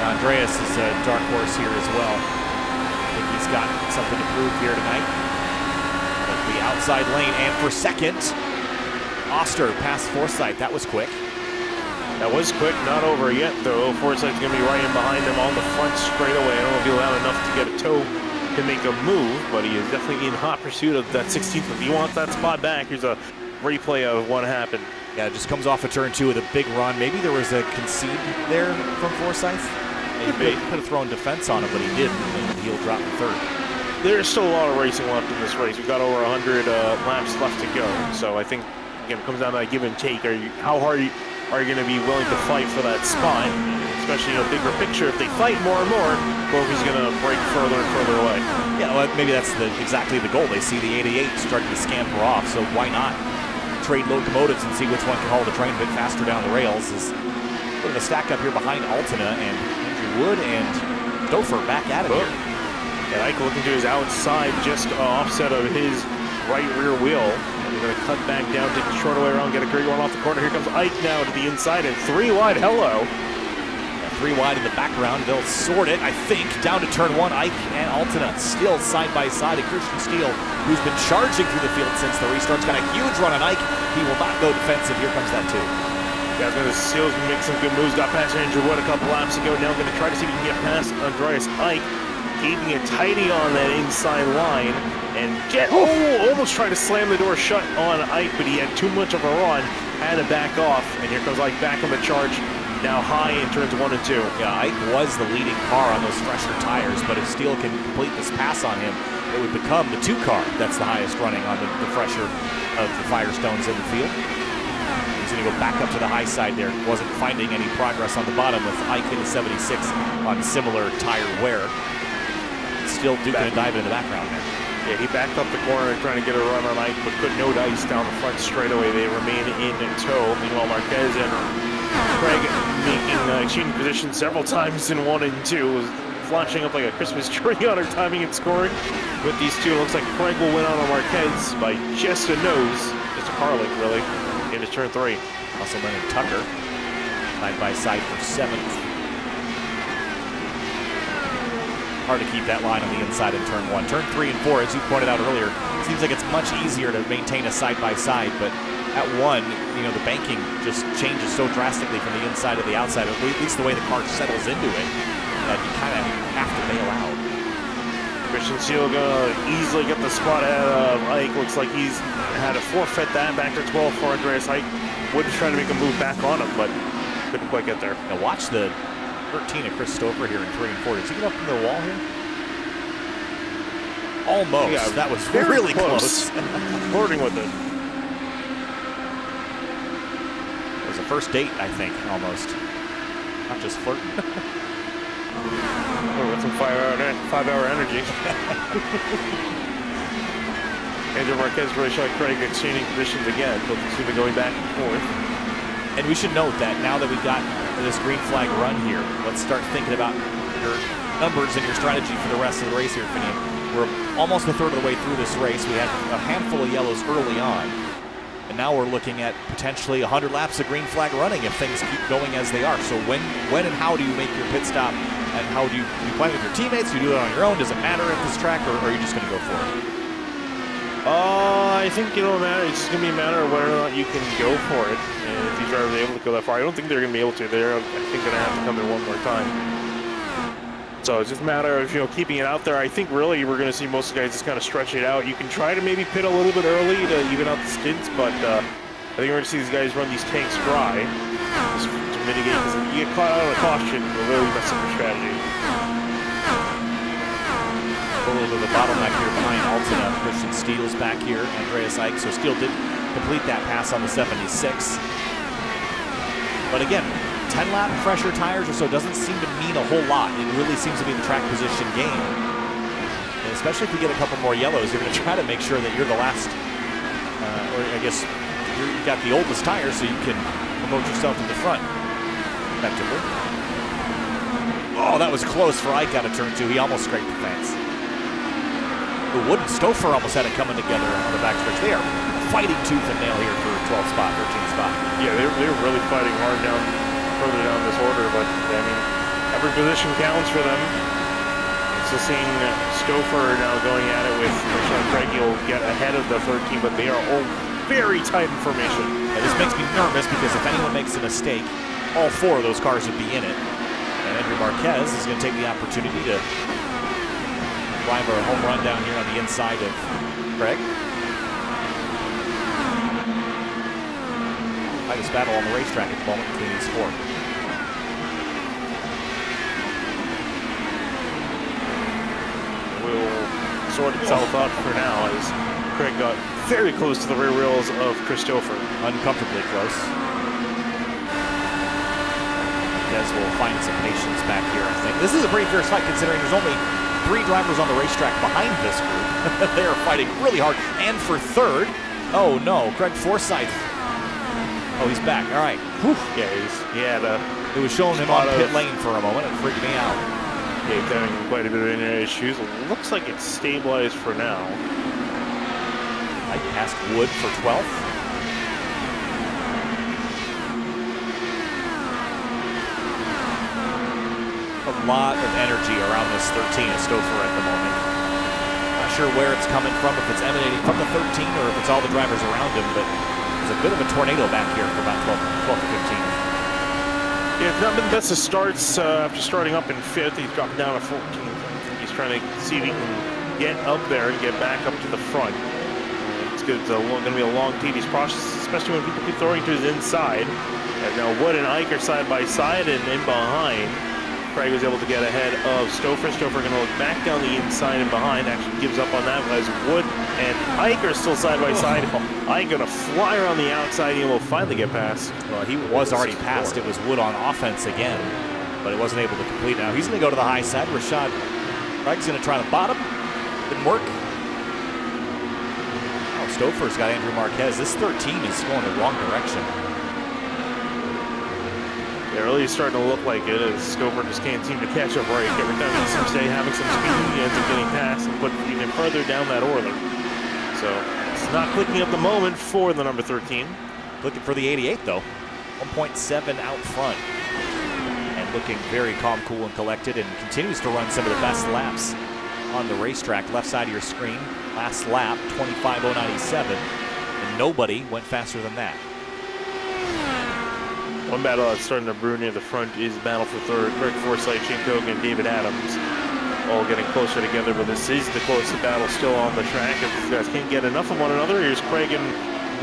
Andreas is a dark horse here as well. I think he's got something to prove here tonight. But the outside lane, and for second, Oster past Forsyth. That was quick. That was quick, not over yet though. Forsyth's going to be right in behind him on the front straightaway. I don't know if he'll have enough to get a toe to make a move, but he is definitely in hot pursuit of that 16th. If he wants that spot back, here's a replay of what happened. Yeah, it just comes off of turn 2 with a big run. Maybe there was a concede there from Forsyth. Maybe could have thrown defense on him, but he didn't, and he'll drop the third. There's still a lot of racing left in this race. We've got over 100 laps left to go, so I think again it comes down to that give and take. How hard are you going to be willing to fight for that spot? Especially in a bigger picture, if they fight more and more, Bogey's going to break further and further away. Yeah, well, maybe that's exactly the goal. They see the 88 starting to scamper off, so why not trade locomotives and see which one can haul the train a bit faster down the rails? Is a bit of a stack up here behind Altena and Andrew Wood and Dofer back at it here. And Ike looking to his outside, just offset of his right rear wheel. We're going to cut back down, take the short way around, get a great one off the corner. Here comes Ike now to the inside, and 3 wide. Hello. Yeah, 3 wide in the background. They'll sort it, I think, down to turn 1. Ike and Altena still side by side. And Christian Steele, who's been charging through the field since the restart's got a huge run on Ike. He will not go defensive. Here comes that 2. Guys, going to Steele's make some good moves. Got past Andrew Wood a couple laps ago. Now going to try to see if he can get past Andreas Ike. Keeping it tidy on that inside line. And almost tried to slam the door shut on Ike, but he had too much of a run, had to back off, and here comes Ike back on the charge, now high in turns 1 and 2. Yeah, Ike was the leading car on those fresher tires, but if Steele can complete this pass on him, it would become the 2 car that's the highest running on the fresher of the Firestones in the field. He's going to go back up to the high side there. Wasn't finding any progress on the bottom with Ike in the 76 on similar tire wear. Still duking and diving in the background there. Yeah, he backed up the corner trying to get a run on Ike, but could no dice down the front straightaway. They remain in tow. Meanwhile, Marquez and Craig making exchanging positions several times in 1 and 2. Flashing up like a Christmas tree on her timing and scoring. With these two, it looks like Craig will win out on Marquez by just a nose. Just a car link, really, into turn 3. Musselman and Tucker side by side for 7th. Hard to keep that line on the inside in turn 1. Turn 3 and 4, as you pointed out earlier, seems like it's much easier to maintain a side-by-side, but at 1, you know, the banking just changes so drastically from the inside to the outside, at least the way the car settles into it, that you kind of have to bail out. Christian Steele gonna easily get the spot ahead of Ike. Looks like he's had to forfeit that back to 12 for Andreas Ike. Wood is trying to make a move back on him, but couldn't quite get there. Now watch the 13 of Chris Stover here in 3 and 4. Does he get up into the wall here? Almost. Yeah, that was really close. Flirting with it. It was a first date, I think, almost. Not just flirting. With some 5-hour energy. Andrew Marquez, Roy Shaw, Craig exchanging positions again. Both seem to be going back and forth. And we should note that now that we've got this green flag run here, let's start thinking about your numbers and your strategy for the rest of the race here, Finian. We're almost a third of the way through this race. We had a handful of yellows early on, and now we're looking at potentially 100 laps of green flag running if things keep going as they are. So when and how do you make your pit stop, and how do you plan with your teammates? Do you do it on your own? Does it matter at this track, or are you just going to go for it? I think it don't matter. It's just going to be a matter of whether or not you can go for it. And if these drivers are able to go that far, I don't think they're going to be able to. They're, I think, going to have to come there one more time. So it's just a matter of, you know, keeping it out there. I think really we're going to see most of the guys just kind of stretch it out. You can try to maybe pit a little bit early to even out the stints, but I think we're going to see these guys run these tanks dry just to mitigate. Because if you get caught out of the caution, it'll really mess up your strategy. A little bit of a bottleneck here behind Altena. Christian Steele's back here, Andreas Ike. So Steele did complete that pass on the 76. But again, 10-lap fresher tires or so doesn't seem to mean a whole lot. It really seems to be the track position game. And especially if you get a couple more yellows, you're going to try to make sure that you're the last, or I guess you've got the oldest tires so you can promote yourself to the front effectively. Oh, that was close for Ike out of turn 2. He almost scraped the fence. Wood and Stouffer almost had it coming together on the backstretch. They are fighting tooth and nail here for 12 spot, 13 spot. Yeah, they're really fighting hard further down this order, but I mean, every position counts for them. So seeing Stouffer now going at it with Rashawn Craig, he'll get ahead of the 13, but they are all very tight in formation. Yeah, this makes me nervous because if anyone makes a mistake, all 4 of those cars would be in it. And Andrew Marquez is going to take the opportunity to drive a home run down here on the inside of Craig. Tightest battle on the racetrack at the moment between these 4. Will sort itself out for now as Craig got very close to the rear wheels of Christopher. Uncomfortably close. Marquez will find some patience back here, I think. This is a pretty fierce fight considering there's only 3 drivers on the racetrack behind this group. They are fighting really hard. And for third, oh no, Craig Forsyth. Oh, he's back. All right. Whew. Yeah, it was showing him on pit lane for a moment. It freaked me out. Yeah, he's having quite a bit of inner issues. It looks like it's stabilized for now. I passed Wood for 12th. A lot of energy around this 13 at Stouffer at the moment. Not sure where it's coming from, if it's emanating from the 13 or if it's all the drivers around him, but there's a bit of a tornado back here for about 12 to 15. Yeah, it's not been the best of starts after starting up in 5th. He's dropped down to 14th. He's trying to see if he can get up there and get back up to the front. It's good. It's going to be a long, tedious process, especially when people keep throwing to his inside. And now Wood and Ike are side by side, and in behind, Craig was able to get ahead of Stouffer. Stouffer going to look back down the inside and behind. Actually gives up on that as Wood and Ike are still side by side. Ike going to fly around the outside. He will finally get past. Well, he was already past. It was Wood on offense again, but it wasn't able to complete. Now he's going to go to the high side. Rashad Craig's going to try the bottom. Didn't work. Oh, Stouffer's got Andrew Marquez. This 13 is going the wrong direction. Yeah, really starting to look like it as Stouffer just can't seem to catch a break. Every time he seems to stay having some speed, he ends up getting past and put even further down that order. So it's not clicking at the moment for the number 13. Looking for the 88 though. 1.7 out front. And looking very calm, cool, and collected, and continues to run some of the best laps on the racetrack. Left side of your screen. Last lap, 25.097. And nobody went faster than that. One battle that's starting to brew near the front is battle for third. Craig Forsyth, Shane Kogan, and David Adams all getting closer together, but this is the closest battle still on the track. If these guys can't get enough of one another, here's Craig and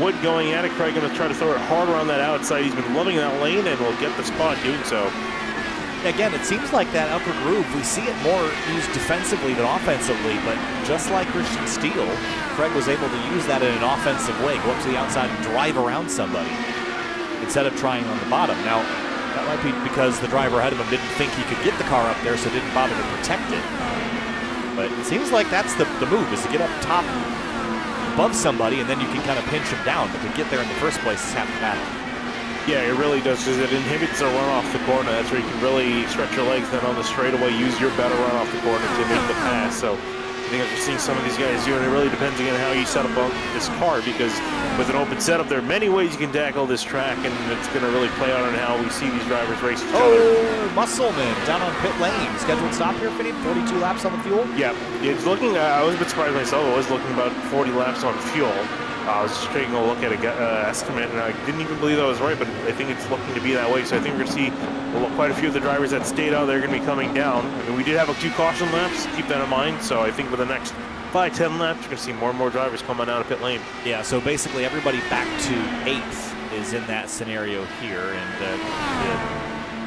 Wood going at it. Craig going to try to throw it harder on that outside. He's been loving that lane and will get the spot doing so. Again, it seems like that upper groove, we see it more used defensively than offensively, but just like Christian Steele, Craig was able to use that in an offensive way, go up to the outside and drive around somebody instead of trying on the bottom. Now, that might be because the driver ahead of him didn't think he could get the car up there, so didn't bother to protect it. But it seems like that's the move, is to get up top above somebody, and then you can kind of pinch him down. But to get there in the first place is half the battle. Yeah, it really does, because it inhibits the run off the corner. That's where you can really stretch your legs. Then on the straightaway, use your better run off the corner to make the pass. So I think after seeing some of these guys doing, it really depends again on how you set up on this car, because with an open setup, there are many ways you can tackle this track, and it's going to really play out on how we see these drivers race each other. Musselman down on pit lane. Scheduled stop here, Finney. 42 laps on the fuel. Yeah, it's looking. I was a bit surprised myself. I was looking about 40 laps on fuel. I was just taking a look at an estimate, and I didn't even believe that was right, but I think it's looking to be that way. So I think we're going to see quite a few of the drivers that stayed out there are going to be coming down. I mean, we did have a few caution laps, keep that in mind. So I think with the next 5-10 laps, we're going to see more and more drivers coming out of pit lane. Yeah, so basically everybody back to 8th is in that scenario here. And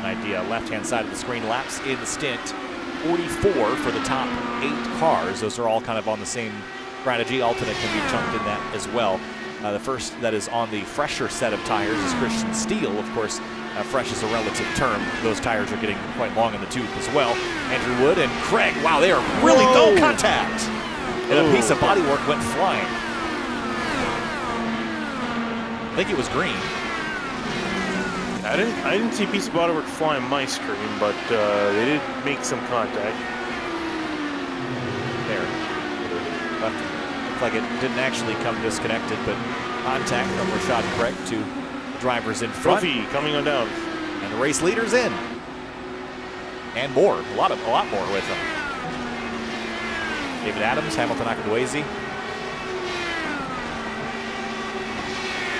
an idea, left-hand side of the screen, laps in the stint, 44 for the top 8 cars. Those are all kind of on the same strategy. Alternate can be chunked in that as well. The first that is on the fresher set of tires is Christian Steele. Of course, fresh is a relative term. Those tires are getting quite long in the tooth as well. Andrew Wood and Craig, wow, they are really no contact. And a piece of bodywork went flying. I think it was green. I didn't see a piece of bodywork fly on my screen, but they did make some contact. There. Looked like it didn't actually come disconnected, but contact from Rashad Craig to drivers in front. Trophy coming on down. And the race leaders in. And more, a lot more with them. David Adams, Hamilton Akadwezi.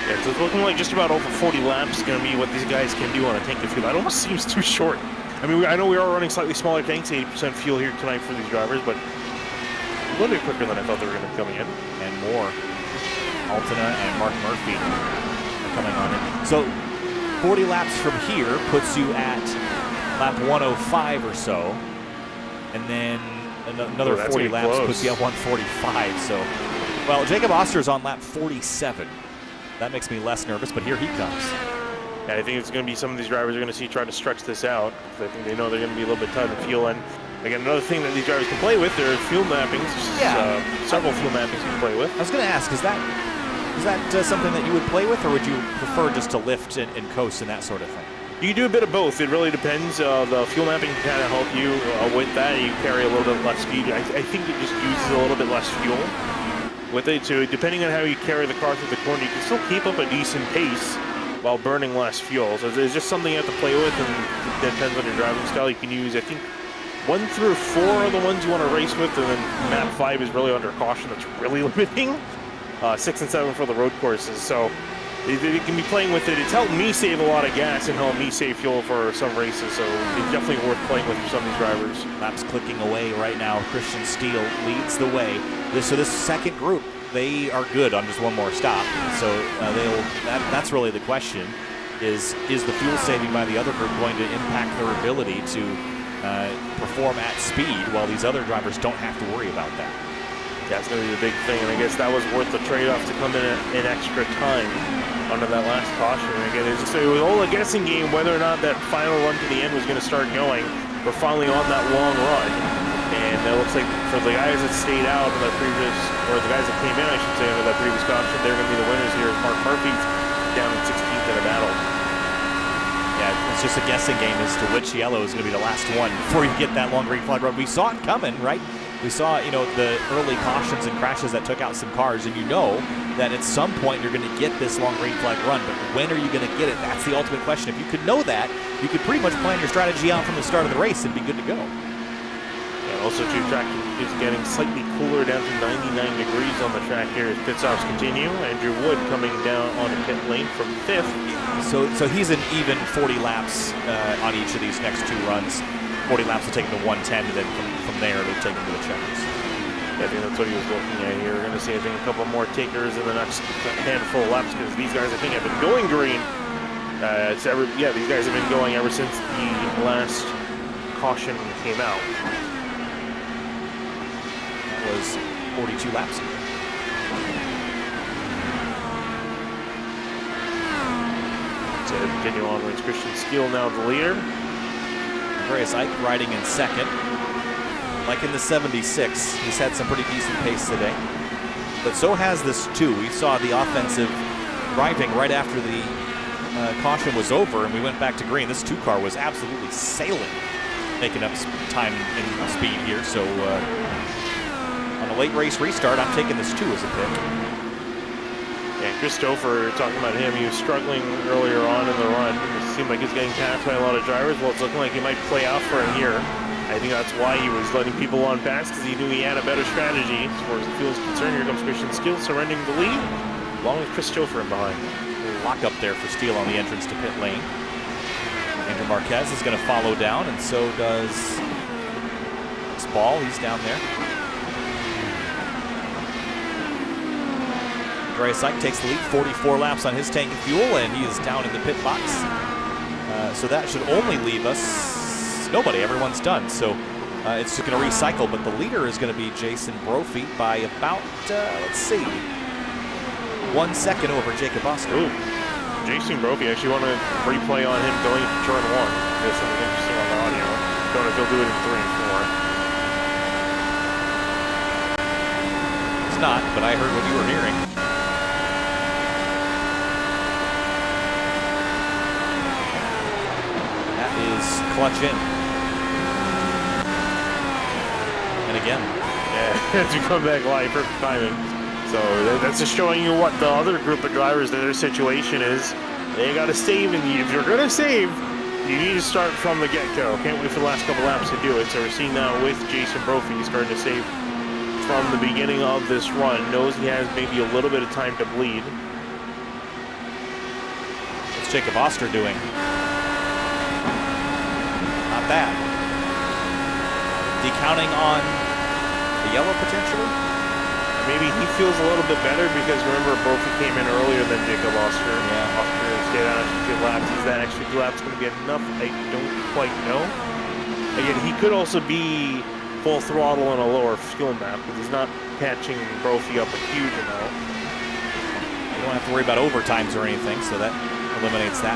Yeah, so it's looking like just about over 40 laps is going to be what these guys can do on a tank of fuel. That almost seems too short. I mean, I know we are running slightly smaller tanks, 80% fuel here tonight for these drivers, but a little bit quicker than I thought they were going to be coming in. And more. Altina and Mark Murphy are coming on in. So 40 laps from here puts you at lap 105 or so. And then another 40 laps close. puts you at 145. So, well, Jacob Oster's on lap 47. That makes me less nervous, but here he comes. Yeah, I think it's going to be some of these drivers are going to see try to stretch this out. I think they know they're going to be a little bit tight on fuel. And again, another thing that these drivers can play with, there are fuel mappings. Yeah. Several fuel mappings you can play with. I was going to ask, is that something that you would play with, or would you prefer just to lift and coast and that sort of thing? You can do a bit of both. It really depends. The fuel mapping can kind of help you with that. You carry a little bit less speed. I think it just uses a little bit less fuel with it. So depending on how you carry the car through the corner, you can still keep up a decent pace while burning less fuel. So it's just something you have to play with, and it depends on your driving style. You can use, I think, 1 through 4 are the ones you want to race with, and then map 5 is really under caution. That's really limiting. 6 and 7 for the road courses. So you can be playing with it. It's helped me save a lot of gas and helped me save fuel for some races. So it's definitely worth playing with for some of these drivers. Laps clicking away right now. Christian Steele leads the way. This second group, they are good on just one more stop. So that's really the question: is the fuel saving by the other group going to impact their ability to perform at speed, while these other drivers don't have to worry about that? That's going to be the big thing, and I guess that was worth the trade-off to come in extra time under that last caution. And again, it was all a guessing game whether or not that final run to the end was going to start going. We're finally on that long run, and it looks like for the guys that stayed out in the previous, or the guys that came in, I should say, under that previous caution, they're going to be the winners here. Mark Murphy's down in 16th in a battle. Yeah, it's just a guessing game as to which yellow is going to be the last one before you get that long green flag run. We saw it coming, right? We saw, the early cautions and crashes that took out some cars, and you know that at some point you're going to get this long green flag run, but when are you going to get it? That's the ultimate question. If you could know that, you could pretty much plan your strategy out from the start of the race and be good to go. And also, too, track is getting slightly cooler, down to 99 degrees on the track here as pit stops continue. Andrew Wood coming down on the pit lane from 5th. So he's an even 40 laps on each of these next 2 runs. 40 laps will take him to 110, and then from there it'll take him to the checkers. Yeah, I think that's what he was looking at here. We're going to see, I think, a couple more takers in the next handful of laps, because these guys, I think, have been going green. These guys have been going ever since the last caution came out. That was 42 laps ago. To continue on with Christian Steele now the leader. Andreas Ike riding in second. Like in the 76, he's had some pretty decent pace today. But so has this 2. We saw the offensive driving right after the caution was over and we went back to green. This 2 car was absolutely sailing, making up time in speed here. So on a late race restart, I'm taking this 2 as a pick. Yeah, Christopher, talking about him, he was struggling earlier on in the run. It seemed like he's getting passed by a lot of drivers. Well, it's looking like he might play out for him here. I think that's why he was letting people on pass, because he knew he had a better strategy as far as the fuel is concerned. Here comes Christian Steele surrendering the lead, along with Christopher in behind. Lock up there for Steele on the entrance to pit lane. Andrew Marquez is going to follow down, and so does Ball. He's down there. Andreas Ike takes the lead, 44 laps on his tank of fuel, and he is down in the pit box. So that should only leave us nobody. Everyone's done. So it's just going to recycle, but the leader is going to be Jason Brophy by about, let's see, 1 second over Jacob Oster. Ooh. Jason Brophy, actually want to replay on him going to turn 1. There's something interesting on the audio. Don't know if he'll do it in 3 and 4. It's not, but I heard what you were hearing. clutch in. And again. Yeah, as you come back live, perfect timing. So that's just showing you what the other group of drivers, their situation is. They got to save, and if you're going to save, you need to start from the get-go. Can't wait for the last couple laps to do it. So we're seeing now with Jason Brophy, he's starting to save from the beginning of this run. Knows he has maybe a little bit of time to bleed. What's Jacob Oster doing? Not bad. Decounting on the yellow potentially? Maybe he feels a little bit better because remember Brophy came in earlier than Jacob Oster. Yeah. Oster stayed on extra 2 laps. Is that extra 2 laps going to be enough? I don't quite know. Again, he could also be full throttle on a lower fuel map because he's not catching Brophy up a huge amount. You don't have to worry about overtimes or anything, so that eliminates that.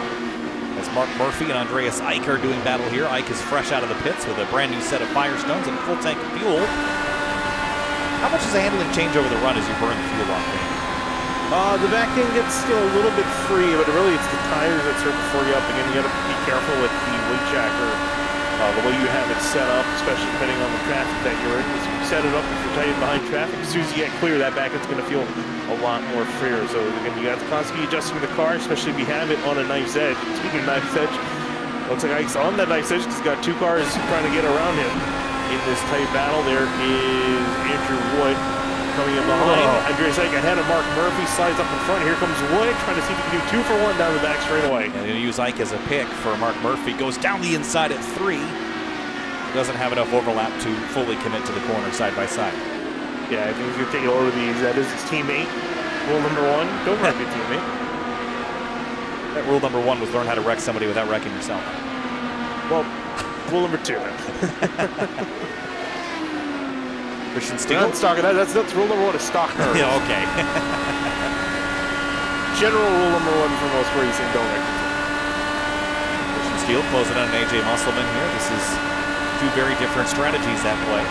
As Mark Murphy and Andreas Eich are doing battle here. Eich is fresh out of the pits with a brand new set of Firestones and a full tank of fuel. How much is a handling change over the run as you burn the fuel off? The back end gets still a little bit free, but really it's the tires that start to free up. Again, you got to be careful with the weight jacker, the way you have it set up, especially depending on the traffic that you're in. If you set it up if you're tight behind traffic, as soon as you get clear, that back end's going to feel a lot more freer. So again, you got to constantly adjusting the car, especially if you have it on a knife's edge. Speaking of knife's edge, looks like Ike's on that knife's edge because he's got 2 cars trying to get around him. In this tight battle, there is Andrew Wood coming in behind. Andreas Eich ahead of Mark Murphy, slides up in front. Here comes Wood, trying to see if he can do 2 for 1 down the back straightaway. And he'll use Eich as a pick for Mark Murphy. Goes down the inside at 3. Doesn't have enough overlap to fully commit to the corner side by side. Yeah, I think he's going to take a load of these. That is his teammate. Rule number 1, don't wreck your teammate. That rule number 1 was learn how to wreck somebody without wrecking yourself. Well, rule number 2. Christian Steele? That's rule number 1 is stock cars. Yeah, okay. General rule number 1 for most racing, don't wreck your teammate. Christian Steele closing on an AJ Musselman here. This is 2 very different strategies at play.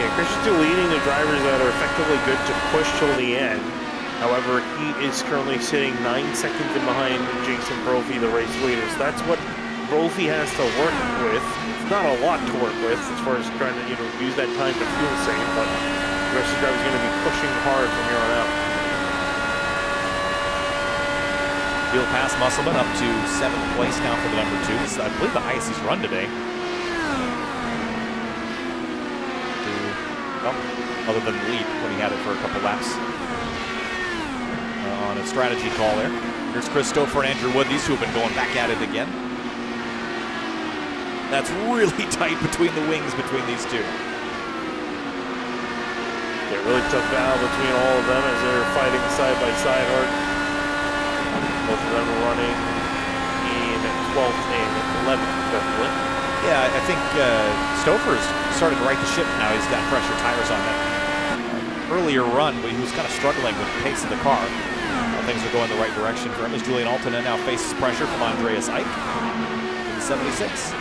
Yeah, Christian Steele leading the drivers that are effectively good to push till the end. However, he is currently sitting 9 seconds in behind Jason Brophy, the race leader. So that's what Brophy has to work with. It's not a lot to work with as far as trying to use that time to fuel save, but the rest of the drivers are going to be pushing hard from here on out. Steele past Musselman up to 7th place now for the number 2. This is, I believe, the highest he's run today. Other than the lead when he had it for a couple laps. On a strategy call there. Here's Chris Stouffer and Andrew Wood. These 2 have been going back at it again. That's really tight between the wings between these 2. Yeah, really tough battle between all of them as they're fighting side by side hard. Both of them running in 12th and 11th, definitely. Yeah, I think Stouffer's started to right the ship now. He's got fresher tires on that earlier run, but he was kind of struggling with the pace of the car. Things are going the right direction for him as Julian Altona now faces pressure from Andreas Eich in the 76.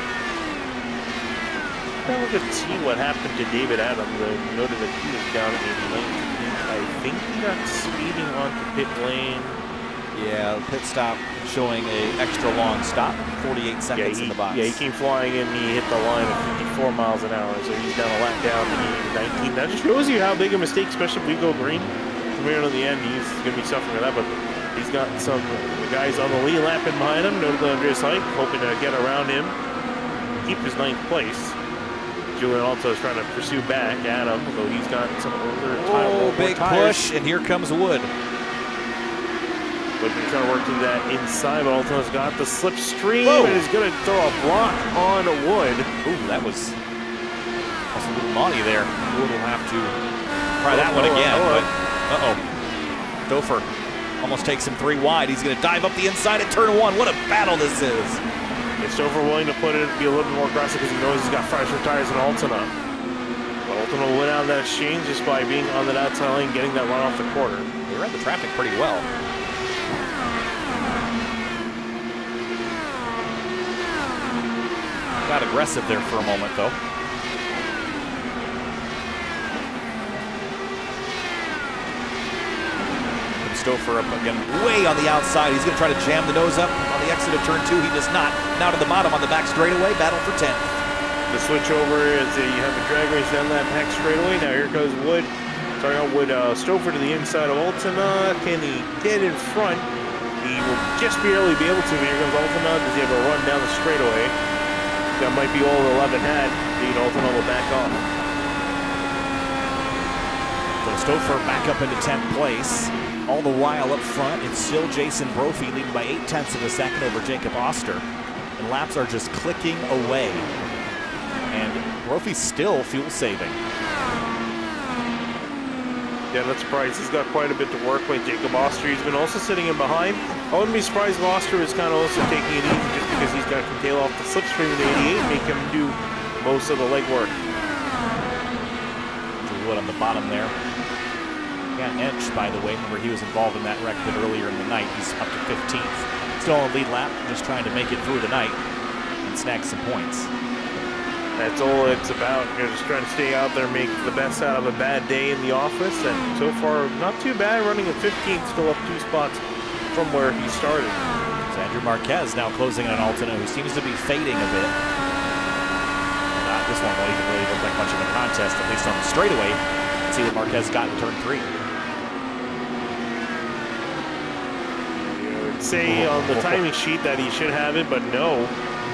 Now we're going to see what happened to David Adams. I noted that he was down in lane. I think he got speeding onto pit lane. Yeah, pit stop showing a extra long stop, 48 seconds in the box. Yeah, he came flying in. He hit the line at 54 miles an hour, so he's down a lap down to 19. That just shows you how big a mistake, especially if we go green. From here to the end, he's going to be suffering with that, but he's got some guys on the lead lapping behind him. Notably Andreas Eich, hoping to get around him, keep his 9th place. Julian also is trying to pursue back at him, so he's got some older big push, and here comes Wood. Wood's trying to work through that inside, but Altona's got the slipstream and is going to throw a block on Wood. Ooh, that was a little naughty there. Wood will have to try that one again, but Stouffer almost takes him 3 wide. He's going to dive up the inside at turn 1. What a battle this is. Is Stouffer willing to put it, be a little bit more aggressive because he knows he's got fresher tires than Altona. But Altona will win out of that exchange just by being on that outside lane, getting that run off the quarter. They read the traffic pretty well. Got aggressive there for a moment, though. Stouffer up again, way on the outside. He's going to try to jam the nose up on the exit of turn 2. He does not. Now to the bottom on the back straightaway. Battle for 10th. The switch over is you have a drag race down that back straightaway. Now here goes Wood. Starting out with Stouffer to the inside of Altona. Can he get in front? He will just barely be able to. Here comes Altona. Does he have a run down the straightaway? That might be all 11 had. Altona will back off. So Stouffer back up into 10th place. All the while up front, it's still Jason Brophy leading by 0.8 of a second over Jacob Oster. And laps are just clicking away. And Brophy's still fuel saving. Yeah, not surprised. He's got quite a bit to work with. Jacob Oster, he's been also sitting in behind. I wouldn't be surprised if Oster is kind of also taking it easy just because he's got to tail off the slipstream of the 88 and make him do most of the legwork. Wood on the bottom there. Yeah, Ench, by the way, remember he was involved in that wreck a bit earlier in the night. He's up to 15th. Still on the lead lap, just trying to make it through the night and snag some points. That's all it's about. You're just trying to stay out there, make the best out of a bad day in the office, and so far, not too bad, running at 15th, still up 2 spots from where he started. So Andrew Marquez now closing on Altona, who seems to be fading a bit. This one won't even really look like much of a contest, at least on the straightaway. Let's see what Marquez got in turn 3. You would say on the timing sheet that he should have it, but no.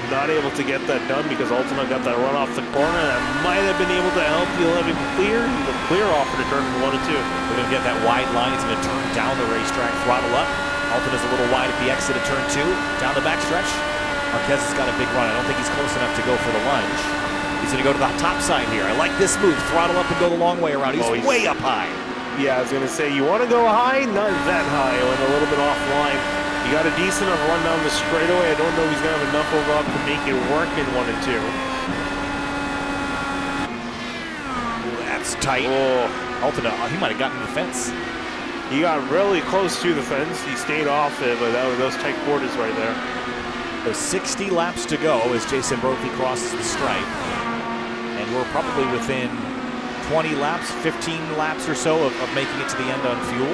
Not able to get that done because Altona got that run off the corner. That might have been able to help the 11 clear. The clear offer to turn 1 and 2. We're going to get that wide line. He's going to turn down the racetrack, throttle up. Altona's a little wide at the exit of turn 2. Down the backstretch. Marquez has got a big run. I don't think he's close enough to go for the lunge. He's going to go to the top side here. I like this move. Throttle up and go the long way around. He's way up high. Yeah, I was going to say, you want to go high? Not that high. Went a little bit offline. He got a decent enough run down the straightaway. I don't know if he's going to have enough overall to make it work in 1 and 2. Ooh, that's tight. Oh, Altona, he might have gotten the fence. He got really close to the fence. He stayed off it, but that was those tight quarters right there. There's 60 laps to go as Jason Brophy crosses the stripe. And we're probably within 20 laps, 15 laps or so of making it to the end on fuel.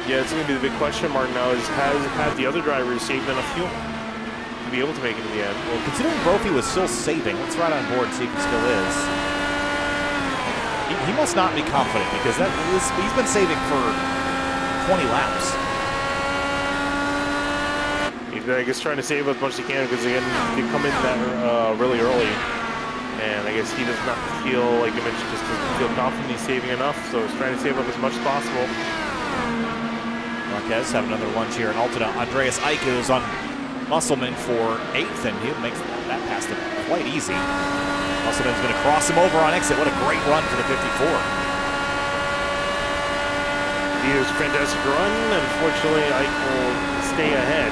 Yeah, it's going to be the big question mark now is have the other drivers saved enough fuel to be able to make it to the end? Well, considering Brophy was still saving, let's ride on board and see if he still is. He must not be confident because he's been saving for 20 laps. He's, I guess, trying to save as much as he can because, again, they come in that really early. And I guess he does not feel, like you mentioned, just doesn't feel confident he's saving enough. So he's trying to save up as much as possible. Marquez have another lunge here in Altona. Andreas Eike is on Musselman for 8th, and he makes that pass to quite easy. Musselman's going to cross him over on exit. What a great run for the 54. He was a fantastic run. Unfortunately, Eike will stay ahead.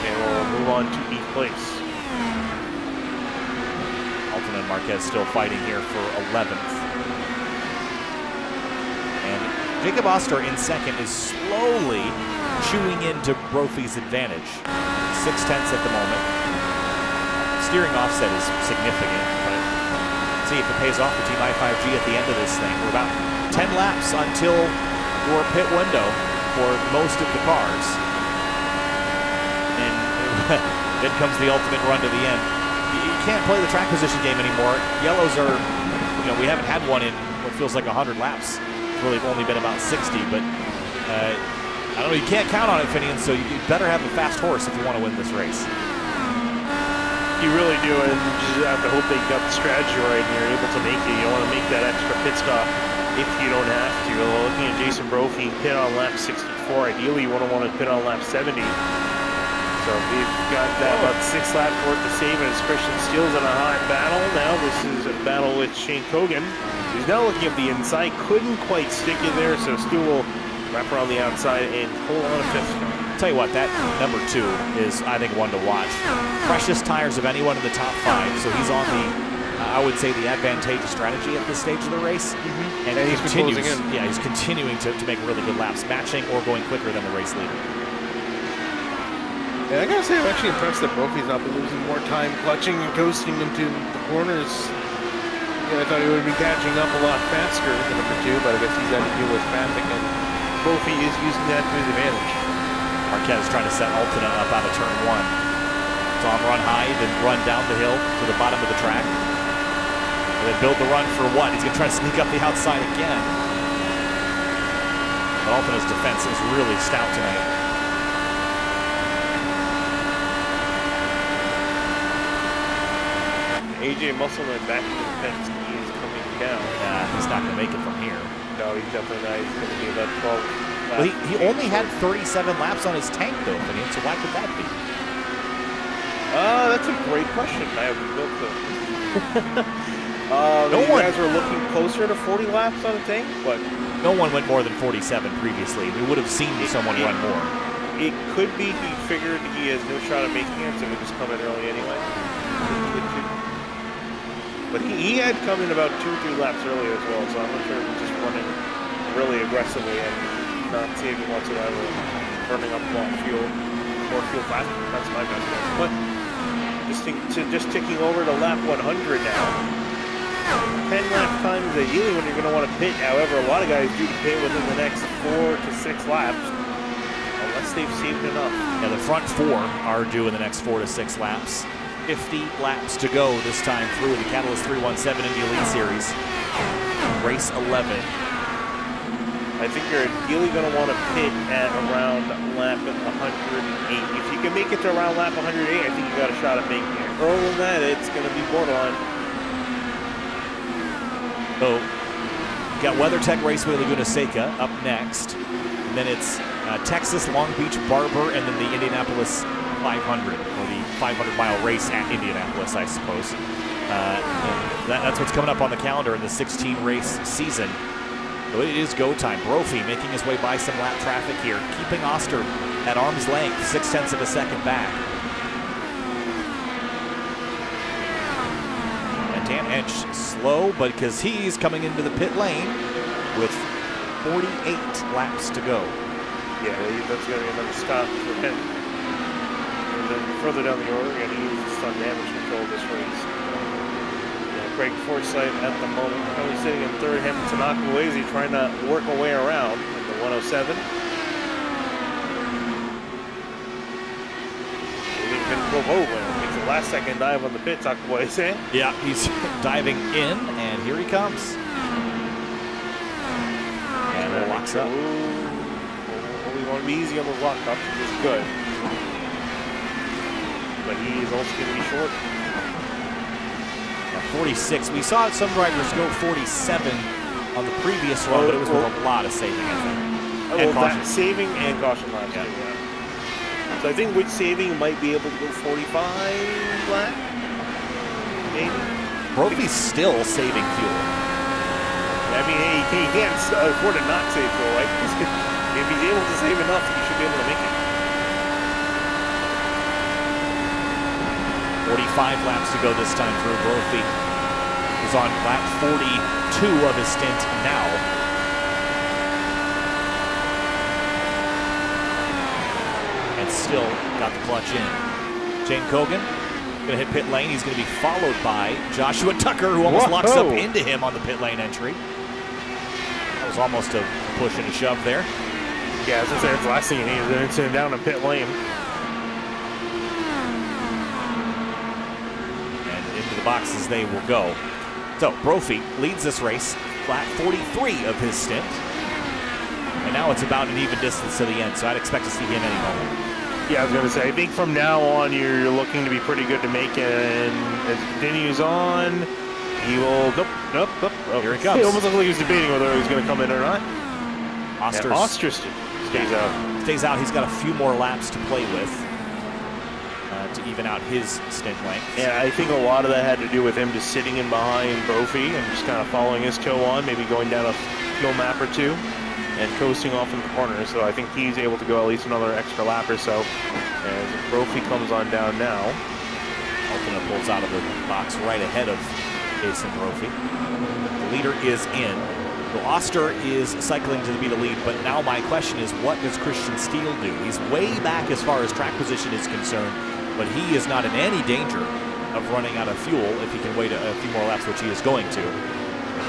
And we'll move on to 8th place. Altona and Marquez still fighting here for 11th. Jacob Oster in 2nd is slowly chewing into Brophy's advantage. 0.6 at the moment. Steering offset is significant, but see if it pays off for Team I5G at the end of this thing. We're about 10 laps until your pit window for most of the cars. And then comes the ultimate run to the end. You can't play the track position game anymore. Yellows are, we haven't had one in what feels like 100 laps. Really only been about 60, but I don't know, you can't count on it, Finian, so you better have a fast horse if you want to win this race. You really do, and you just have to hope they got the strategy right and you're able to make it. You don't want to make that extra pit stop if you don't have to. Looking at Jason Brophy, pit on lap 64. Ideally, you want to pit on lap 70. So we've got that about 6 laps worth of saving as Christian Steele's in a hot battle. Now this is a battle with Shane Cogan. He's now looking at the inside, couldn't quite stick it there, so Stu will wrap around the outside and pull on a 5th. Tell you what, that number 2 is, I think, one to watch. Freshest tires of anyone in the top 5, so he's on the, I would say, the advantageous strategy at this stage of the race. And he's continuing to make really good laps, matching or going quicker than the race leader. Yeah, I gotta say, I'm actually impressed that Brophy's not been losing more time clutching and coasting into the corners. Yeah, I thought he would be catching up a lot faster than number 2, but I guess he's had to deal with traffic, and Brophy is using that to his advantage. Marquez trying to set Altona up out of turn 1. Saw him run high, then run down the hill to the bottom of the track. And then build the run for what? He's going to try to sneak up the outside again. But Altona's defense is really stout tonight. AJ Musselman back to the fence. He is coming down. He's not going to make it from here. No, he's definitely not. He's going to be about 12 laps. Well, he only had 37 laps on his tank, though, so why could that be? That's a great question. I have no clue. You guys were looking closer to 40 laps on a tank, but no one went more than 47 previously. We would have seen someone run more. It could be he figured he has no shot at making it, so he just come in early anyway. But he had come in about 2 or 3 laps earlier as well, so I'm not sure if he's just running really aggressively and not saving whatsoever, burning up more fuel faster. That's my best guess. But just ticking over to lap 100 now. 10 lap time is ideally when you're going to want to pit. However, a lot of guys do pit within the next 4 to 6 laps, unless they've saved enough. Yeah, the front 4 are due in the next 4 to 6 laps. 50 laps to go this time through the Catalyst 317 Indy Elite Series. Race 11. I think you're ideally going to want to pit at around lap 108. If you can make it to around lap 108, I think you got a shot at making it. Earlier than that, it's going to be borderline. So, you got WeatherTech Raceway Laguna Seca up next. And then it's Texas, Long Beach, Barber, and then the Indianapolis 500, or the 500-mile race at Indianapolis, I suppose. That's what's coming up on the calendar in the 16-race season. So it is go time. Brophy making his way by some lap traffic here, keeping Oster at arm's length, 0.6 of a second back. And Dan Hench slow, but because he's coming into the pit lane with 48 laps to go. Yeah, that's going to be another stop for him. Further down the order, and he uses stunt damage control this race. Craig Forsyth at the moment currently sitting in third. Hamilton Akawazy trying to work a way around in the 107. Makes a last second dive on the pits, Akawazy. Yeah, he's diving in, and here he comes. And it locks up. We want to be easy on those lockups, which is good. But he is also going to be short. 46. We saw some drivers go 47 on the previous run, but it was with a lot of saving, I think. And caution. Saving and caution laps. Yeah. So I think with saving, might be able to go 45 lap, maybe. Brophy's still saving fuel. I mean, hey, he can't afford to not save fuel, right? If he's able to save enough, he should be able to make it. 45 laps to go this time through. Brophy is on lap 42 of his stint now. And still got the clutch in. Shane Cogan going to hit pit lane. He's going to be followed by Joshua Tucker, who almost locks up into him on the pit lane entry. That was almost a push and a shove there. Yeah, as I said, it's the last thing you need is an incident down in pit lane. Boxes they will go. So Brophy leads this race, lap 43 of his stint. And now it's about an even distance to the end, so I'd expect to see him any moment. Yeah, I was going to say, I think from now on you're looking to be pretty good to make it, and as it continues on, he will, nope. Oh, here he comes. It almost looked like he was debating whether he was going to come in or not. Oster stays out. Stays out. He's got a few more laps to play with. To even out his stint length. Yeah, I think a lot of that had to do with him just sitting in behind Brophy and just kind of following his toe on, maybe going down a fuel map or two and coasting off in the corner. So I think he's able to go at least another extra lap or so. As Brophy comes on down now. Altona pulls out of the box right ahead of Jason Brophy. The leader is in. So Oster is cycling to be the lead, but now my question is, what does Christian Steele do? He's way back as far as track position is concerned, but he is not in any danger of running out of fuel if he can wait a few more laps, which he is going to.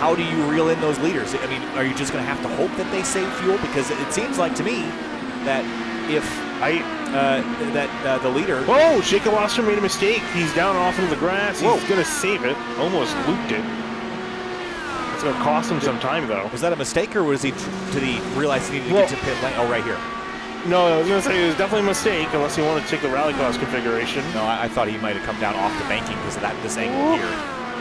How do you reel in those leaders? I mean, are you just going to have to hope that they save fuel? Because it seems like to me that if the leader... Whoa, Jacob Oster made a mistake. He's down off into the grass. He's going to save it. Almost looped it. It's going to cost him some time, though. Was that a mistake, or did he realize he needed to get to pit lane? Oh, right here. No, I was going to say it was definitely a mistake, unless he wanted to take the rally cost configuration. No, I thought he might have come down off the banking because of this angle here.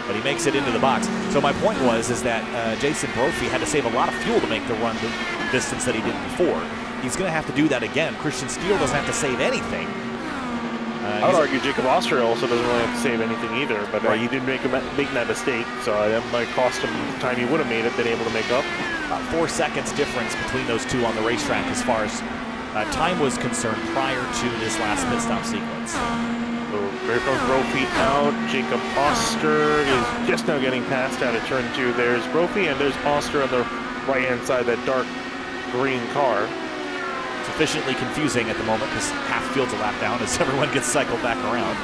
But he makes it into the box. So my point is that Jason Brophy had to save a lot of fuel to make the run the distance that he did before. He's going to have to do that again. Christian Steele doesn't have to save anything. I would argue Jacob Oster also doesn't really have to save anything either, but he did make that mistake, so that might cost him the time he would have made it, been able to make up. About 4 seconds difference between those two on the racetrack as far as time was concerned prior to this last pit stop sequence. So here comes Brophy out. Jacob Oster is just now getting passed out of turn 2. There's Brophy and there's Oster on the right-hand side, that dark green car. Sufficiently confusing at the moment because half field's a lap down as everyone gets cycled back around.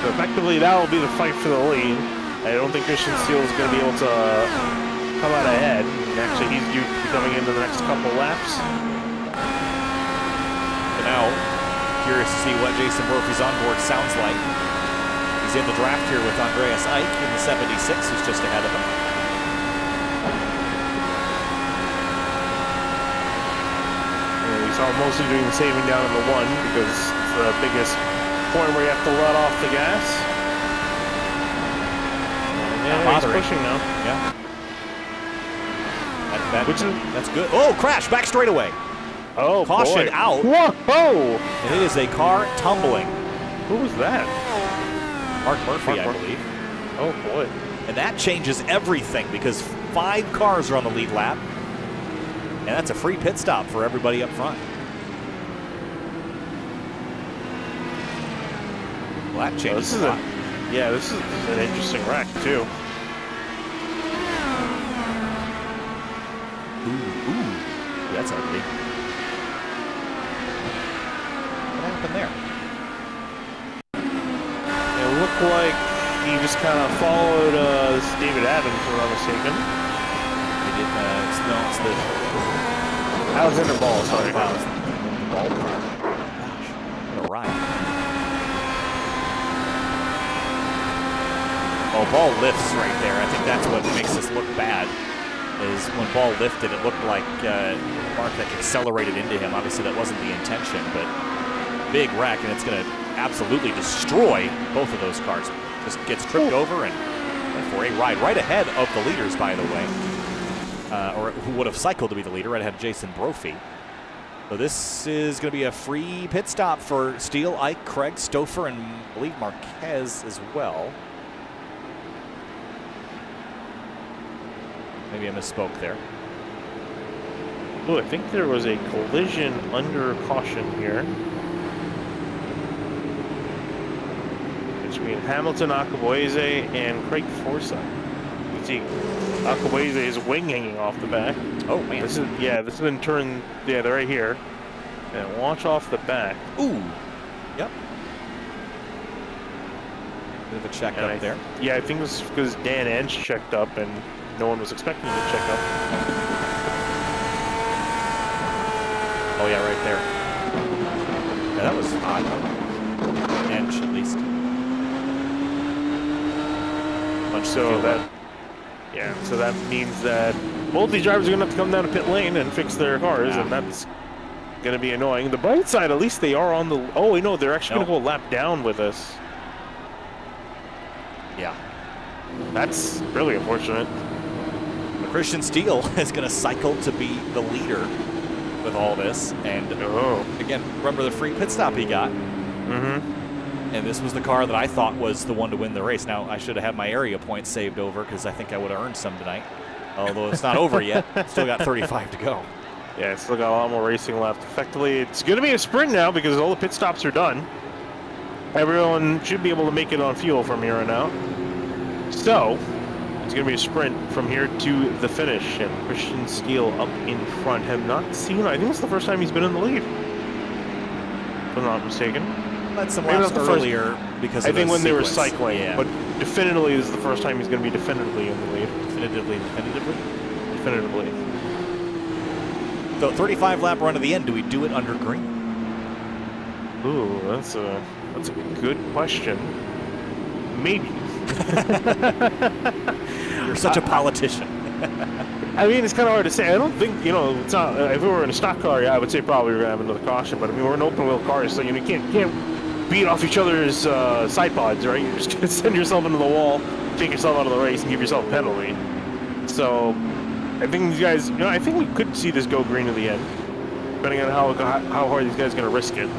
So effectively, that will be the fight for the lead. I don't think Christian Steele is going to be able to come out ahead. Actually, he's due to be coming into the next couple laps. But now, curious to see what Jason Brophy's onboard sounds like. He's in the draft here with Andreas Eich in the 76, who's just ahead of him. I'm mostly doing the saving down in the 1 because it's the biggest point where you have to let off the gas. Yeah, he's pushing now. Yeah. That's good. Oh, crash back straight away. Oh, caution boy. out. Whoa! And it is a car tumbling. Who was that? Mark Murphy, I believe. Oh, boy. And that changes everything because 5 cars are on the lead lap. And that's a free pit stop for everybody up front. Well, that changes a lot. Yeah, this is an interesting wreck, too. Ooh, that's ugly. What happened there? It looked like he just kind of followed David Adams, if I'm not mistaken. He did, it's the Alexander Ball, sorry. Ball car. Gosh, what a ride. Oh, Ball lifts right there. I think that's what makes this look bad, is when Ball lifted, it looked like Bartek accelerated into him. Obviously, that wasn't the intention, but big wreck, and it's going to absolutely destroy both of those cars. Just gets tripped over and went for a ride right ahead of the leaders, by the way. Or who would have cycled to be the leader right ahead of Jason Brophy. So this is going to be a free pit stop for Steele, Eich, Craig, Stouffer, and I believe Marquez as well. Maybe I misspoke there. Oh, I think there was a collision under caution here between Hamilton Akabueze and Craig Forsyth. You can see Akabueze's wing hanging off the back. Oh man! This has been turned. Yeah, they're right here. And watch off the back. Ooh. Yep. Bit of a check up there. Yeah, I think this is because Dan Ench checked up and no one was expecting him to check up. Oh yeah, right there. Yeah, that was odd. Ench at least. So that means that both these drivers are going to have to come down to pit lane and fix their cars, and that's going to be annoying. The bright side, at least they are on the... Oh, no, they're actually going to go a lap down with us. Yeah. That's really unfortunate. Christian Steele is going to cycle to be the leader with all this. And again, remember the free pit stop he got. Mm-hmm. And this was the car that I thought was the one to win the race. Now, I should have had my area points saved over because I think I would have earned some tonight. Although it's not over yet. Still got 35 to go. Yeah, still got a lot more racing left. Effectively, it's going to be a sprint now because all the pit stops are done. Everyone should be able to make it on fuel from here on out. So, it's going to be a sprint from here to the finish. And Christian Steele up in front. Have not seen, I think it's the first time he's been in the lead, if I'm not mistaken. Led some Maybe laps not the earlier because I of think the when they were sequence. cycling, Yeah. but definitively this is the first time he's going to be definitively in the lead. Definitively. Definitively. So 35 lap run to the end. Do we do it under green? Ooh, that's a good question. Maybe. You're such a politician. I mean, it's kind of hard to say. I don't think, it's not. If we were in a stock car, yeah, I would say probably we're going to have another caution. But I mean, we're in open wheel cars, so you can't beat off each other's side pods, right? You're just going to send yourself into the wall, take yourself out of the race, and give yourself a penalty. So I think these guys, I think we could see this go green to the end, depending on how hard these guys are going to risk it.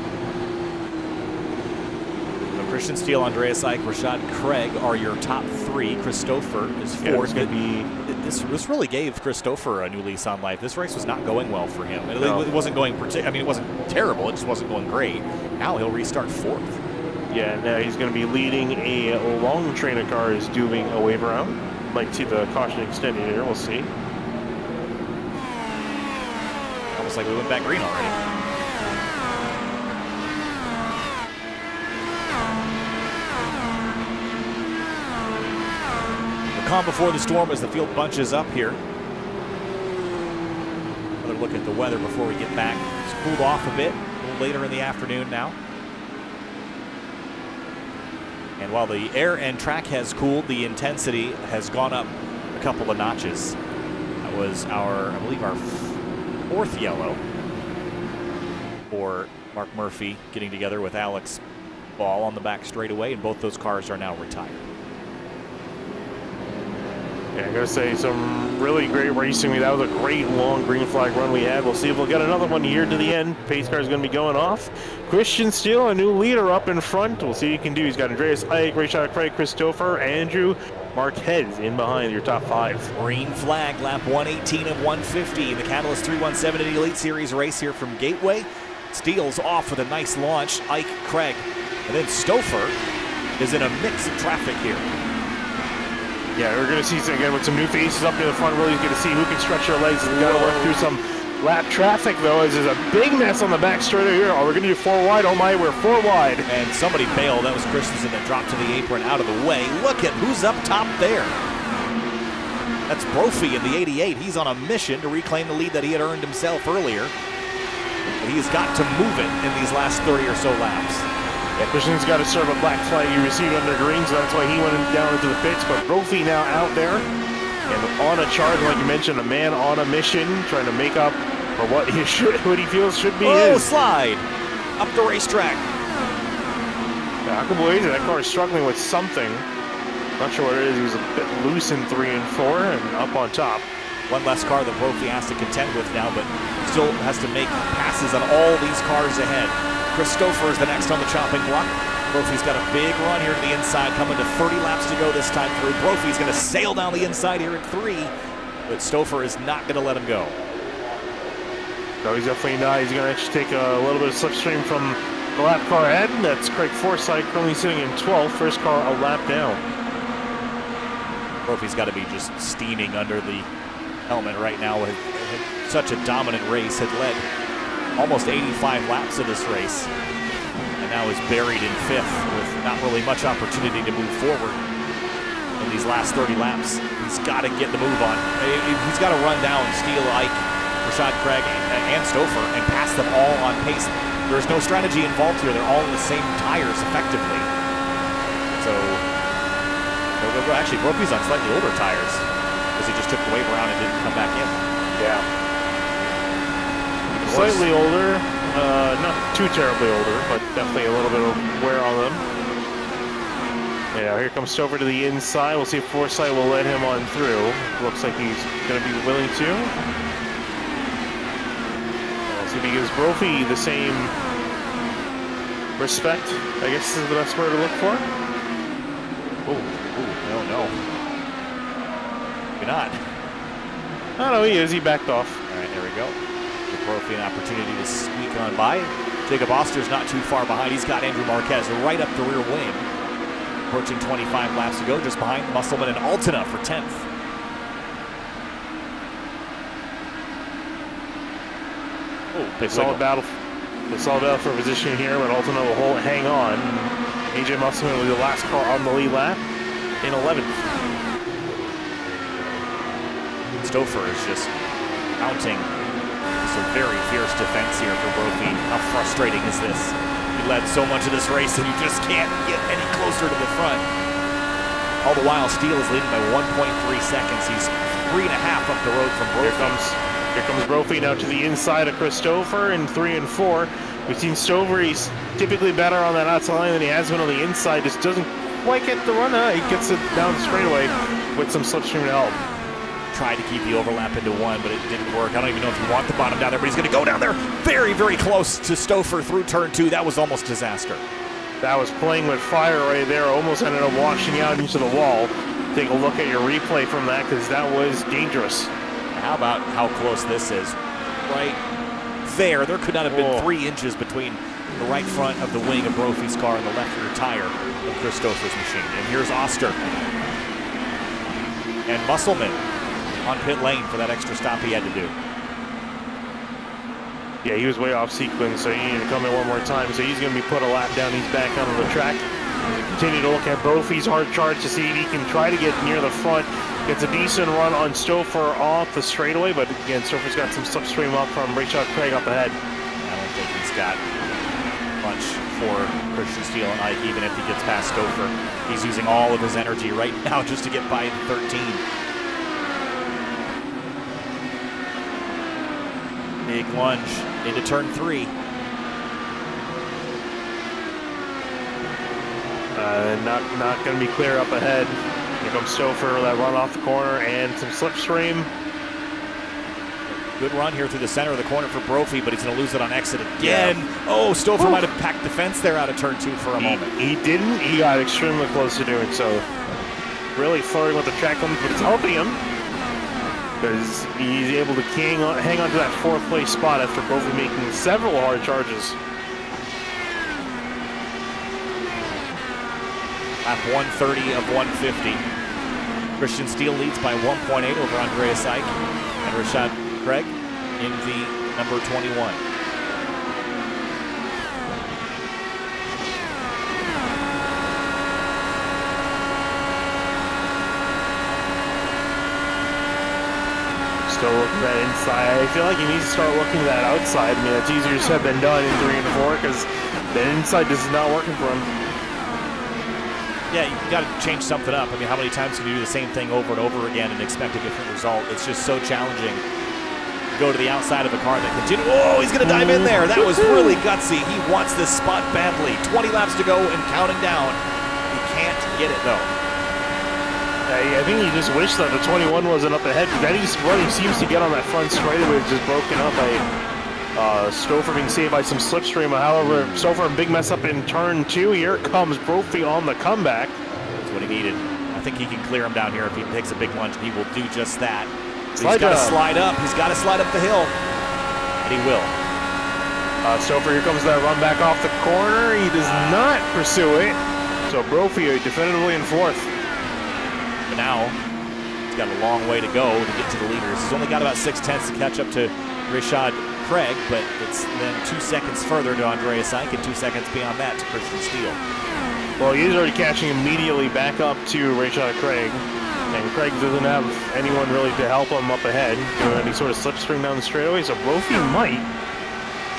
Christian Steele, Andreas Eich, Rashad Craig are your top three. Christopher is fourth. This really gave Christopher a new lease on life. This race was not going well for him. It wasn't going. It wasn't terrible. It just wasn't going great. Now he'll restart fourth. Yeah, now he's going to be leading a long train of cars doing a wave around. Might see the caution extended here. We'll see. Almost like we went back green already. Calm before the storm as the field bunches up here. Another look at the weather before we get back. It's cooled off a bit, a little later in the afternoon now. And while the air and track has cooled, the intensity has gone up a couple of notches. That was I believe our fourth yellow for Mark Murphy getting together with Alex Ball on the back straightaway, and both those cars are now retired. Yeah, I gotta say, some really great racing. That was a great long green flag run we had. We'll see if we'll get another one here to the end. Pace car is going to be going off. Christian Steele, a new leader up in front. We'll see what he can do. He's got Andreas Eich, Rashad Craig, Christopher, Andrew Marquez in behind your top five. Green flag, lap 118 of 150. The Catalyst 317 Indy Elite Series race here from Gateway. Steele's off with a nice launch. Eich, Craig, and then Stouffer is in a mix of traffic here. Yeah, we're going to see again with some new faces up near the front. Really going to see who can stretch their legs. We've got to work through some lap traffic, though, as there's a big mess on the back straight here. Oh, we're going to do four wide. Oh, my, we're four wide. And somebody bailed. That was Christensen that dropped to the apron out of the way. Look at who's up top there. That's Brophy in the 88. He's on a mission to reclaim the lead that he had earned himself earlier. But he's got to move it in these last 30 or so laps. Yeah, Christian's got to serve a black flag he received under green, so that's why he went down into the pits. But Brophy now out there and on a charge, like you mentioned, a man on a mission, trying to make up for what he feels should be his. Slide up the racetrack. Yeah, Akabueze, that car is struggling with something. Not sure what it is. He was a bit loose in 3 and 4 and up on top. One less car that Brophy has to contend with now, but still has to make passes on all these cars ahead. Christopher is the next on the chopping block. Brophy's got a big run here to the inside, coming to 30 laps to go this time through. Brophy's going to sail down the inside here at 3, but Stouffer is not going to let him go. No, he's definitely not. He's going to actually take a little bit of slipstream from the lap car ahead. That's Craig Forsyth, currently sitting in 12th. First car a lap down. Brophy's got to be just steaming under the helmet right now. With such a dominant race, had led almost 85 laps of this race, and now is buried in 5th with not really much opportunity to move forward in these last 30 laps. He's got to get the move on. He's got to run down Steele, Eich, Rashad Craig, and Stouffer and pass them all on pace. There's no strategy involved here. They're all in the same tires effectively. So, actually, Brophy's on slightly older tires because he just took the wave around and didn't come back in. Yeah. Slightly older, not too terribly older, but definitely a little bit of wear on them. Yeah, here comes Stouffer to the inside. We'll see if Forsyth will let him on through. Looks like he's going to be willing to. We'll see if he gives Brophy the same respect, I guess is the best word to look for. No. Maybe not. Oh, no, he is. He backed off. All right, there we go. Give Brophy an opportunity to squeak on by. Jacob Oster's not too far behind. He's got Andrew Marquez right up the rear wing. Approaching 25 laps to go, just behind Musselman and Altena for 10th. Solid battle. It's all about for position here, but ultimately will hang on. AJ Musselman was the last car on the lead lap in 11th. Stouffer is just mounting some very fierce defense here for Brophy. How frustrating is this? He led so much of this race and you just can't get any closer to the front. All the while, Steele is leading by 1.3 seconds. He's 3.5 up the road from Brophy. Here comes Brophy now to the inside of Chris Stouffer in 3 and 4. We've seen Stouffer, he's typically better on that outside line than he has been on the inside. Just doesn't quite get the run. He gets it down the straightaway with some slipstream to help. Tried to keep the overlap into one, but it didn't work. I don't even know if you want the bottom down there, but he's going to go down there very, very close to Stouffer through turn 2. That was almost disaster. That was playing with fire right there. Almost ended up washing out into the wall. Take a look at your replay from that, because that was dangerous. How about how close this is? Right there. There could not have been 3 inches between the right front of the wing of Brophy's car and the left rear tire of Chris Stouffer's machine. And here's Oster. And Musselman on pit lane for that extra stop he had to do. Yeah, he was way off sequence, so he needed to come in one more time. So he's going to be put a lap down. He's back onto the track. Continue to look at Brophy's hard charge to see if he can try to get near the front. Gets a decent run on Stouffer off the straightaway, but again, Stouffer's got some slipstream up from Rayshad Craig up ahead. I don't think he's got much for Christian Steele and Ike, even if he gets past Stouffer. He's using all of his energy right now just to get by the 13. Big lunge into turn 3. Not going to be clear up ahead. Here comes Stouffer, that run off the corner, and some slipstream. Good run here through the center of the corner for Brophy, but he's going to lose it on exit again. Yeah. Oh, Stouffer might have packed the fence there out of turn 2 for a moment. He didn't. He got extremely close to doing so. Really flirting with the track limits, but it's helping him, because he's able to hang on to that 4th place spot after Brophy making several hard charges. Lap 130 of 150. Christian Steele leads by 1.8 over Andreas Ike and Rashad Craig in the number 21. Still looking at that inside. I feel like he needs to start looking at that outside. I mean, it's easier said than done in 3 and 4, because the inside just is not working for him. Yeah, you got to change something up. I mean, how many times can you do the same thing over and over again and expect a different result? It's just so challenging. Go to the outside of a car that continue. Oh, he's going to dive in there. That was really gutsy. He wants this spot badly. 20 laps to go and counting down. He can't get it, though. I think he just wished that the 21 wasn't up ahead. That is what he seems to get on that front straightaway, just broken up by Stouffer being saved by some slipstream. However, Stouffer a big mess up in turn 2. Here comes Brophy on the comeback. That's what he needed. I think he can clear him down here if he takes a big lunge. He will do just that. He's got to slide up. He's got to slide up the hill, and he will. Stouffer, here comes that run back off the corner. He does not pursue it. So Brophy definitively in 4th. But now he's got a long way to go to get to the leaders. He's only got about 6/10 to catch up to Rashad Craig, but it's then 2 seconds further to Andreas Ike and 2 seconds beyond that to Christian Steele. Well, he's already catching immediately back up to Rayshad Craig, and Craig doesn't have anyone really to help him up ahead, doing any sort of slipstream down the straightaway, so Brophy might,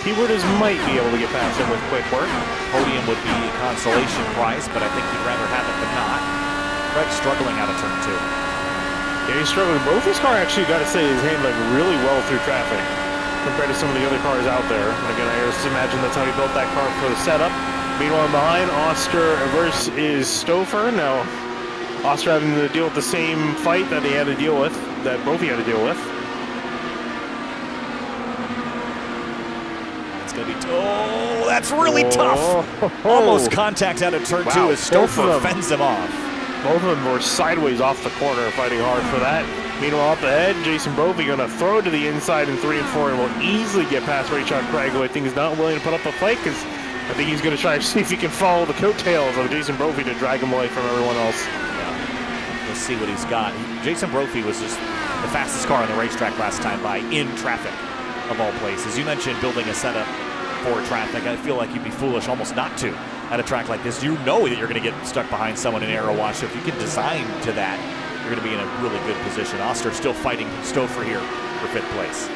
keyword is might, be able to get past him with quick work. Podium would be a consolation prize, but I think he'd rather have it than not. Craig's struggling out of turn 2. Yeah, he's struggling. Brophy's car, actually, got to say, is handling really well through traffic compared to some of the other cars out there. And again, I just imagine that's how he built that car for the setup. Meanwhile, behind, Oster versus Stouffer. Now, Oster having to deal with the same fight that he had to deal with, that Brophy had to deal with. It's going to be... Oh, that's really tough. Almost contact out of turn 2 as Stouffer fends him off. Both of them were sideways off the corner, fighting hard for that. Meanwhile, up ahead, Jason Brophy going to throw it to the inside in 3 and 4 and will easily get past Rayshad Craig, who I think is not willing to put up a fight, because I think he's going to try to see if he can follow the coattails of Jason Brophy to drag him away from everyone else. Yeah. Let's see what he's got. Jason Brophy was just the fastest car on the racetrack last time by in traffic, of all places. You mentioned building a setup for traffic. I feel like you'd be foolish almost not to at a track like this. You know that you're going to get stuck behind someone in aero watch. So if you can design to that, you're going to be in a really good position. Oster still fighting Stouffer here for 5th place.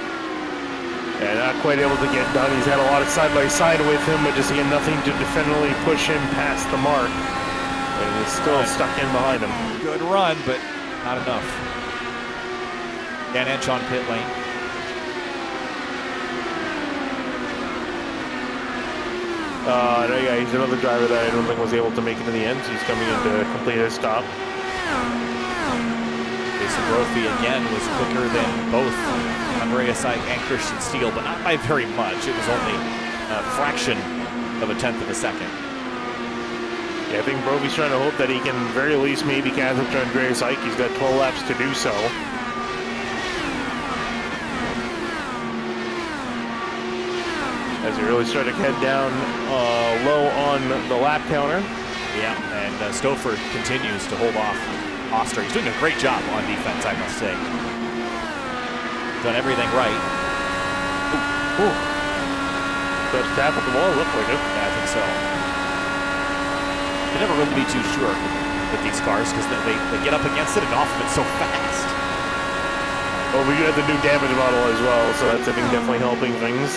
Yeah, not quite able to get done. He's had a lot of side-by-side with him, but just again, nothing to definitively push him past the mark. And he's still stuck in behind him. Good run, but not enough. Dan Ench on pit lane. Yeah, he's another driver that I don't think was able to make it to the end, so he's coming in to complete his stop. Jason Brophy again was quicker than both Andreas Ike and Christian Steele, but not by very much. It was only a fraction of a tenth of a second. Yeah, I think Brophy's trying to hope that he can very least maybe catch up to Andreas Ike. He's got 12 laps to do so. As he really started to head down low on the lap counter. Yeah, and Stouffer continues to hold off Oster. He's doing a great job on defense, I must say. Done everything right. Ooh. Does tap at the wall? Look like it. Yeah, I think so. You never really be too sure with these cars because they get up against it and off of it so fast. Well, we got the new damage model as well, so that's, I think, definitely helping things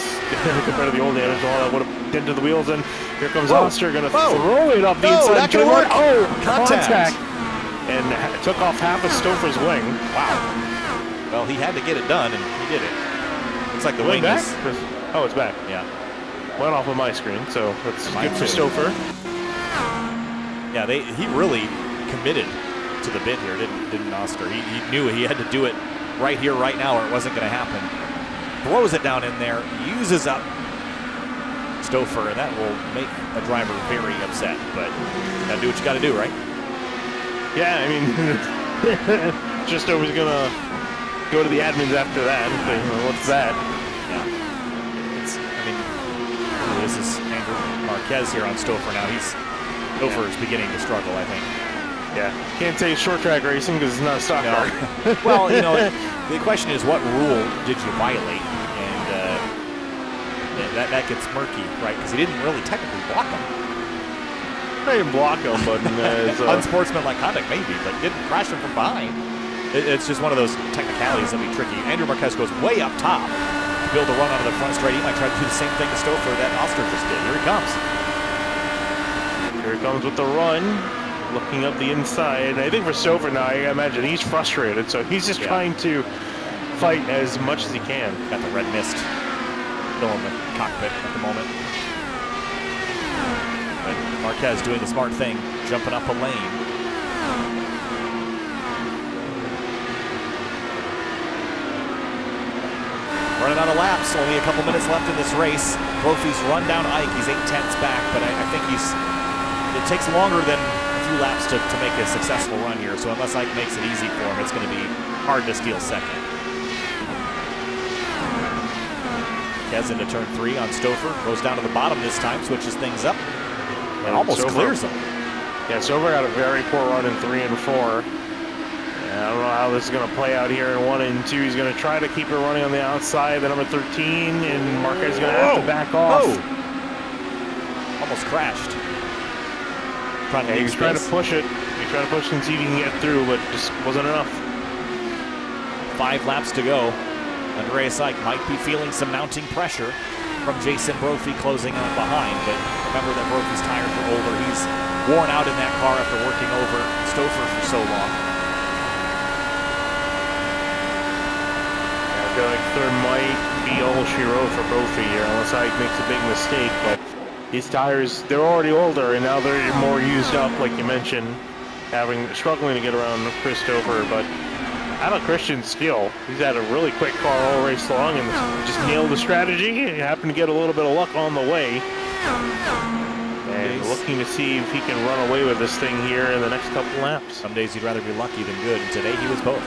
compared to the old damage model that would have dented the wheels. And here comes Oster, going to throw it up the inside. That could work. Oh, contact. And took off half of Stouffer's wing. Wow. Well, he had to get it done, and he did it. Looks like the wing back? is... Oh, it's back. Yeah. Went off of my screen, so that's good for Stouffer. Yeah, he really committed to the bit here, didn't Oster? He knew he had to do it right here, right now, or it wasn't going to happen. Throws it down in there, uses up Stouffer, and that will make a driver very upset. But you got to do what you got to do, right? Yeah, I mean, just Stouffer's going to go to the admins after that and think, well, what's that? Yeah. This is Andrew Marquez here on Stouffer now. Stouffer is beginning to struggle, I think. Yeah, can't say short track racing because it's not a stock car. Well, the question is, what rule did you violate? And that gets murky, right? Because he didn't really technically block him. I didn't block him, but unsportsmanlike conduct maybe, but didn't crash him from behind. It's just one of those technicalities that be tricky. Andrew Marquez goes way up top to be able to run onto the front straight. He might try to do the same thing to Stouffer that Oster just did. Here he comes. Here he comes with the run. Looking up the inside. I think for Stouffer now, I imagine he's frustrated, so he's just trying to fight as much as he can. Got the red mist still in the cockpit at the moment. But Marquez doing the smart thing, jumping up a lane. Running out of laps, only a couple minutes left in this race. Brophy's run down Ike, he's 8/10 back, but I think it takes longer than laps to make a successful run here, so unless Ike makes it easy for him, it's going to be hard to steal second. Kez into turn 3 on Stouffer, goes down to the bottom this time, switches things up, and almost clears him. Yeah, Stouffer got a very poor run in 3 and 4. I don't know how this is going to play out here in 1 and 2. He's going to try to keep it running on the outside, the number 13, and Marquez is going to have to back off. Almost crashed. He's trying to push it. He's trying to push and see if he can get through, but just wasn't enough. 5 laps to go. Andreas Ike might be feeling some mounting pressure from Jason Brophy closing on behind, but remember that Brophy's tires are older. He's worn out in that car after working over Stouffer for so long. I feel like third might be all she wrote for Brophy here, unless Ike makes a big mistake, but these tires, they're already older, and now they're more used up, like you mentioned, struggling to get around Chris Stouffer. But how about Christian Steele? He's had a really quick car all race long and just nailed the strategy. He happened to get a little bit of luck on the way. And looking to see if he can run away with this thing here in the next couple laps. Some days you'd rather be lucky than good, and today he was both.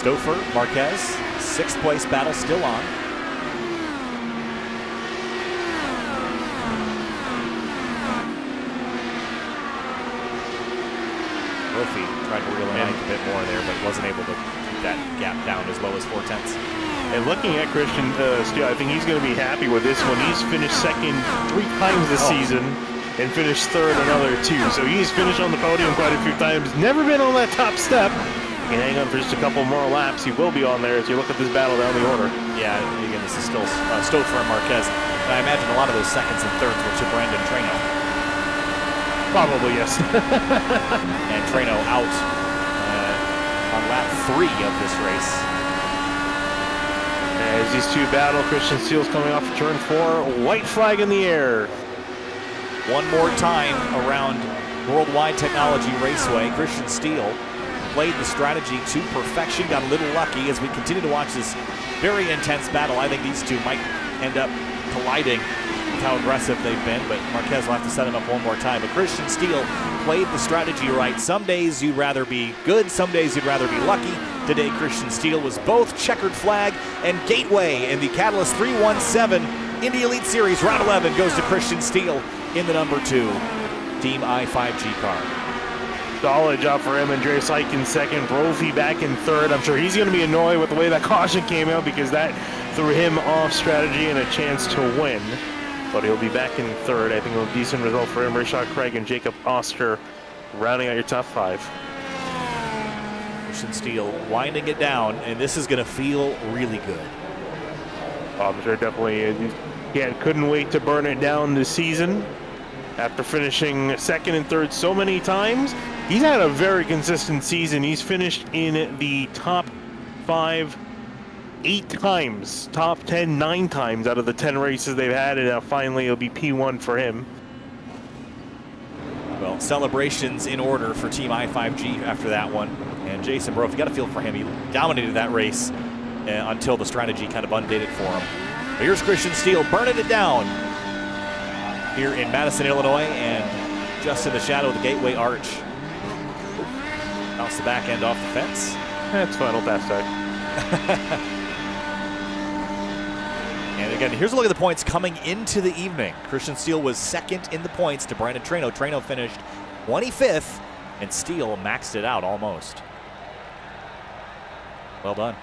Stouffer, Marquez, 6th place battle still on. Brophy tried to reel in Ike a bit more there, but wasn't able to keep that gap down as low as 4/10. And looking at Christian Steele, I think he's going to be happy with this one. He's finished second 3 times this season and finished third another 2. So he's finished on the podium quite a few times. Never been on that top step. He can hang on for just a couple more laps. He will be on there as you look at this battle down the order. Yeah, again, this is still Stouffer and Marquez. And I imagine a lot of those seconds and thirds were to Brandon Treno. Probably, yes. And Treno out on lap 3 of this race. As these two battle, Christian Steele's coming off of turn 4. White flag in the air. One more time around Worldwide Technology Raceway. Christian Steele played the strategy to perfection, got a little lucky as we continue to watch this very intense battle. I think these two might end up colliding with how aggressive they've been, but Marquez will have to set him up one more time. But Christian Steele played the strategy right. Some days you'd rather be good, some days you'd rather be lucky. Today, Christian Steele was both checkered flag and gateway in the Catalyst 317 Indy Elite Series. Round 11 goes to Christian Steele in the number 2 Team i5G car. Solid job for him. Andreas Ike in second, Brophy back in third. I'm sure he's going to be annoyed with the way that caution came out because that threw him off strategy and a chance to win. But he'll be back in third. I think a decent result for him. Rashad Craig and Jacob Oster rounding out your top 5. Christian Steele winding it down, and this is going to feel really good. I'm sure definitely couldn't wait to burn it down this season. After finishing second and third so many times, he's had a very consistent season. He's finished in the top 5 8 times, top 10 9 times out of the 10 races they've had, and now finally it'll be P1 for him. Well, celebrations in order for Team i5G after that one. And Jason Brophy, you got to feel for him. He dominated that race until the strategy kind of undid it for him. But here's Christian Steele burning it down here in Madison, Illinois, and just in the shadow of the Gateway Arch. Bounce the back end off the fence. That's final pass tag. And again, here's a look at the points coming into the evening. Christian Steele was second in the points to Brandon Treno. Treno finished 25th, and Steele maxed it out almost. Well done.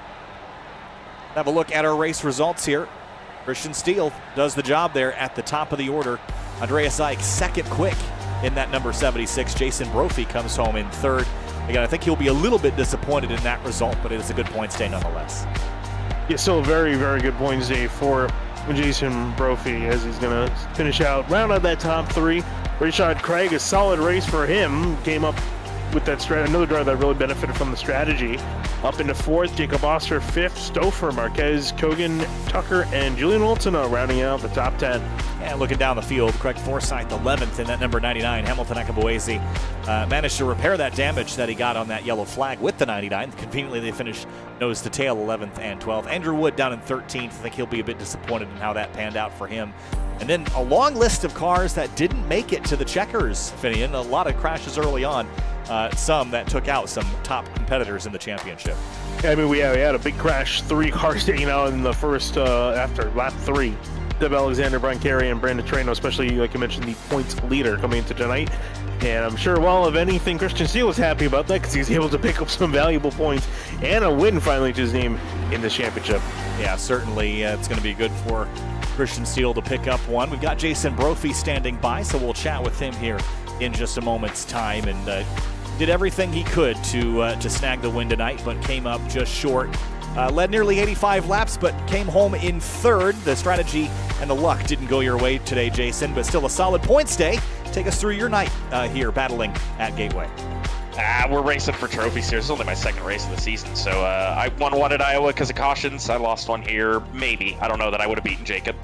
Have a look at our race results here. Christian Steele does the job there at the top of the order. Andreas Ike second quick in that number 76. Jason Brophy comes home in third. Again, I think he'll be a little bit disappointed in that result, but it is a good points day nonetheless. Yeah, still a very, very good points day for Jason Brophy as he's going to finish out, round out that top 3. Rashad Craig, a solid race for him, came up with that another driver that really benefited from the strategy. Up into 4th, Jacob Oster 5th, Stouffer, Marquez, Kogan, Tucker, and Julian Oltona rounding out the top 10. And looking down the field, Craig Forsyth 11th in that number 99. Hamilton Akabuezi managed to repair that damage that he got on that yellow flag with the 99. Conveniently, they finished nose to tail 11th and 12th. Andrew Wood down in 13th. I think he'll be a bit disappointed in how that panned out for him. And then a long list of cars that didn't make it to the checkers, Finian. A lot of crashes early on. Some that took out some top competitors in the championship. Yeah, I mean, we had a big crash. 3 cars taken out in the first, after lap 3. Deb Alexander, Brian Carey, and Brandon Treno, especially, like you mentioned, the points leader coming into tonight. And I'm sure, well, if anything, Christian Steele was happy about that because he's able to pick up some valuable points and a win finally to his name in this championship. Yeah, certainly it's going to be good for Christian Steele to pick up one. We've got Jason Brophy standing by, so we'll chat with him here in just a moment's time. And did everything he could to snag the win tonight, but came up just short. Led nearly 85 laps, but came home in third. The strategy and the luck didn't go your way today, Jason, but still a solid points day. Take us through your night here battling at Gateway. We're racing for trophies here. This is only my second race of the season, so I won one at Iowa because of cautions. I lost one here, maybe. I don't know that I would have beaten Jacob.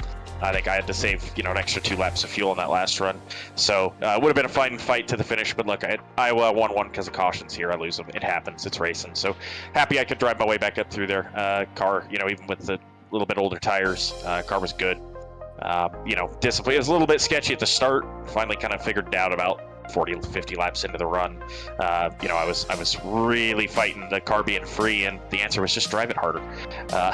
I think I had to save, an extra 2 laps of fuel on that last run. So it would have been a fine fight to the finish, but look, Iowa won one because of cautions here. I lose them. It happens. It's racing. So happy I could drive my way back up through there. Car, even with the little bit older tires, car was good. Discipline. It was a little bit sketchy at the start. Finally kind of figured it out about 40 to 50 laps into the run. I was really fighting the car being free, and the answer was just drive it harder.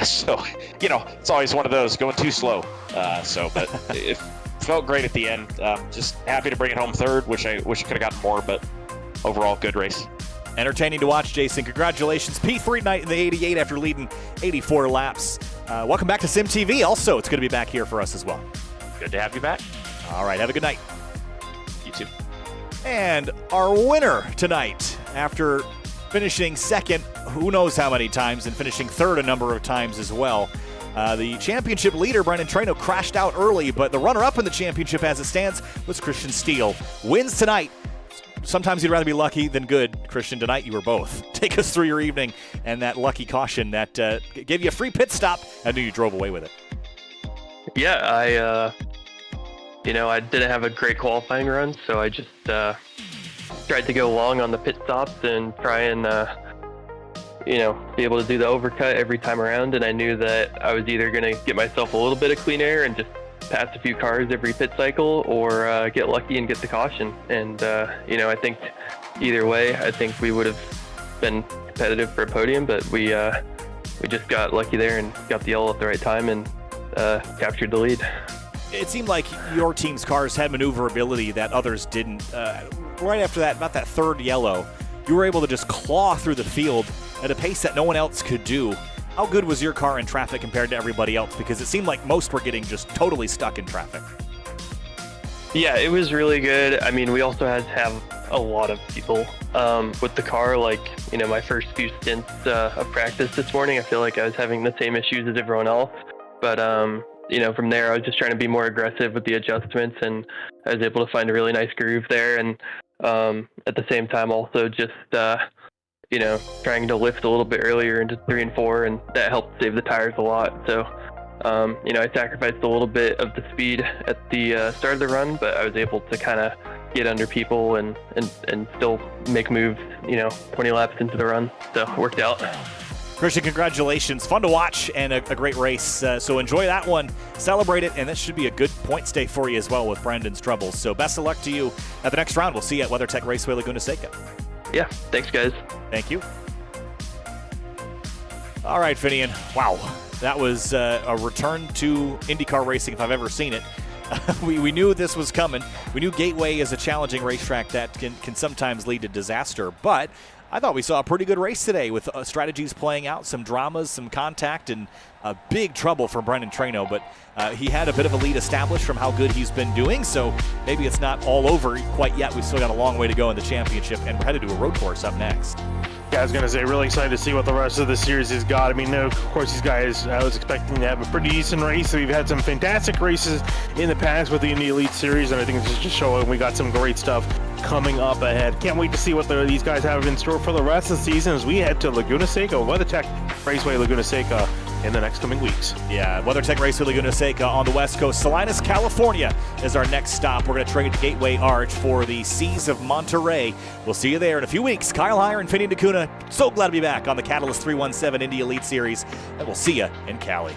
So it's always one of those, going too slow. But it felt great at the end. Just happy to bring it home third. Wish I could have gotten more, but overall good race. Entertaining to watch, Jason. Congratulations. P3 night in the 88 after leading 84 laps. Welcome back to SYM TV. Also, it's going to be back here for us as well. Good to have you back. All right, have a good night. You too. And our winner tonight, after finishing second, who knows how many times, and finishing third a number of times as well. The championship leader, Brendan Trano, crashed out early, but the runner-up in the championship as it stands was Christian Steele. Wins tonight. Sometimes you'd rather be lucky than good. Christian, tonight you were both. Take us through your evening and that lucky caution that gave you a free pit stop. I knew you drove away with it. Yeah, I didn't have a great qualifying run, so I just tried to go long on the pit stops and try and, be able to do the overcut every time around. And I knew that I was either going to get myself a little bit of clean air and just pass a few cars every pit cycle, or get lucky and get the caution. And, I think either way, I think we would have been competitive for a podium, but we just got lucky there and got the yellow at the right time and captured the lead. It seemed like your team's cars had maneuverability that others didn't. Right after that, about that third yellow, you were able to just claw through the field at a pace that no one else could do. How good was your car in traffic compared to everybody else? Because it seemed like most were getting just totally stuck in traffic. Yeah, it was really good. I mean, we also had to have a lot of people with the car. Like, my first few stints of practice this morning, I feel like I was having the same issues as everyone else. But, from there, I was just trying to be more aggressive with the adjustments, and I was able to find a really nice groove there. And at the same time, also just, trying to lift a little bit earlier into 3 and 4, and that helped save the tires a lot. So, I sacrificed a little bit of the speed at the start of the run, but I was able to kind of get under people and still make moves, 20 laps into the run. So it worked out. Christian, congratulations. Fun to watch and a great race. So enjoy that one, celebrate it, and that should be a good point stay for you as well with Brandon's troubles. So best of luck to you at the next round. We'll see you at WeatherTech Raceway Laguna Seca. Yeah, thanks, guys. Thank you. All right, Finian. Wow, that was a return to IndyCar racing if I've ever seen it. We knew this was coming. We knew Gateway is a challenging racetrack that can sometimes lead to disaster, but I thought we saw a pretty good race today with strategies playing out, some dramas, some contact, and big trouble for Brendan Trano. But he had a bit of a lead established from how good he's been doing, so maybe it's not all over quite yet. We've still got a long way to go in the championship, and we're headed to a road course up next. Yeah, I was going to say, really excited to see what the rest of the series has got. I mean, of course, these guys, I was expecting to have a pretty decent race. We've had some fantastic races in the past with the Indy Elite Series, and I think it's just showing we got some great stuff coming up ahead. Can't wait to see what these guys have in store for the rest of the season as we head to Laguna Seca, WeatherTech Raceway Laguna Seca, in the next coming weeks. Yeah, WeatherTech Raceway Laguna Seca on the West Coast. Salinas, California is our next stop. We're going to trade to Gateway Arch for the Seas of Monterey. We'll see you there in a few weeks. Kyle Heyer and Finian D'Cunha, so glad to be back on the Catalyst 317 Indy Elite Series, and we'll see you in Cali.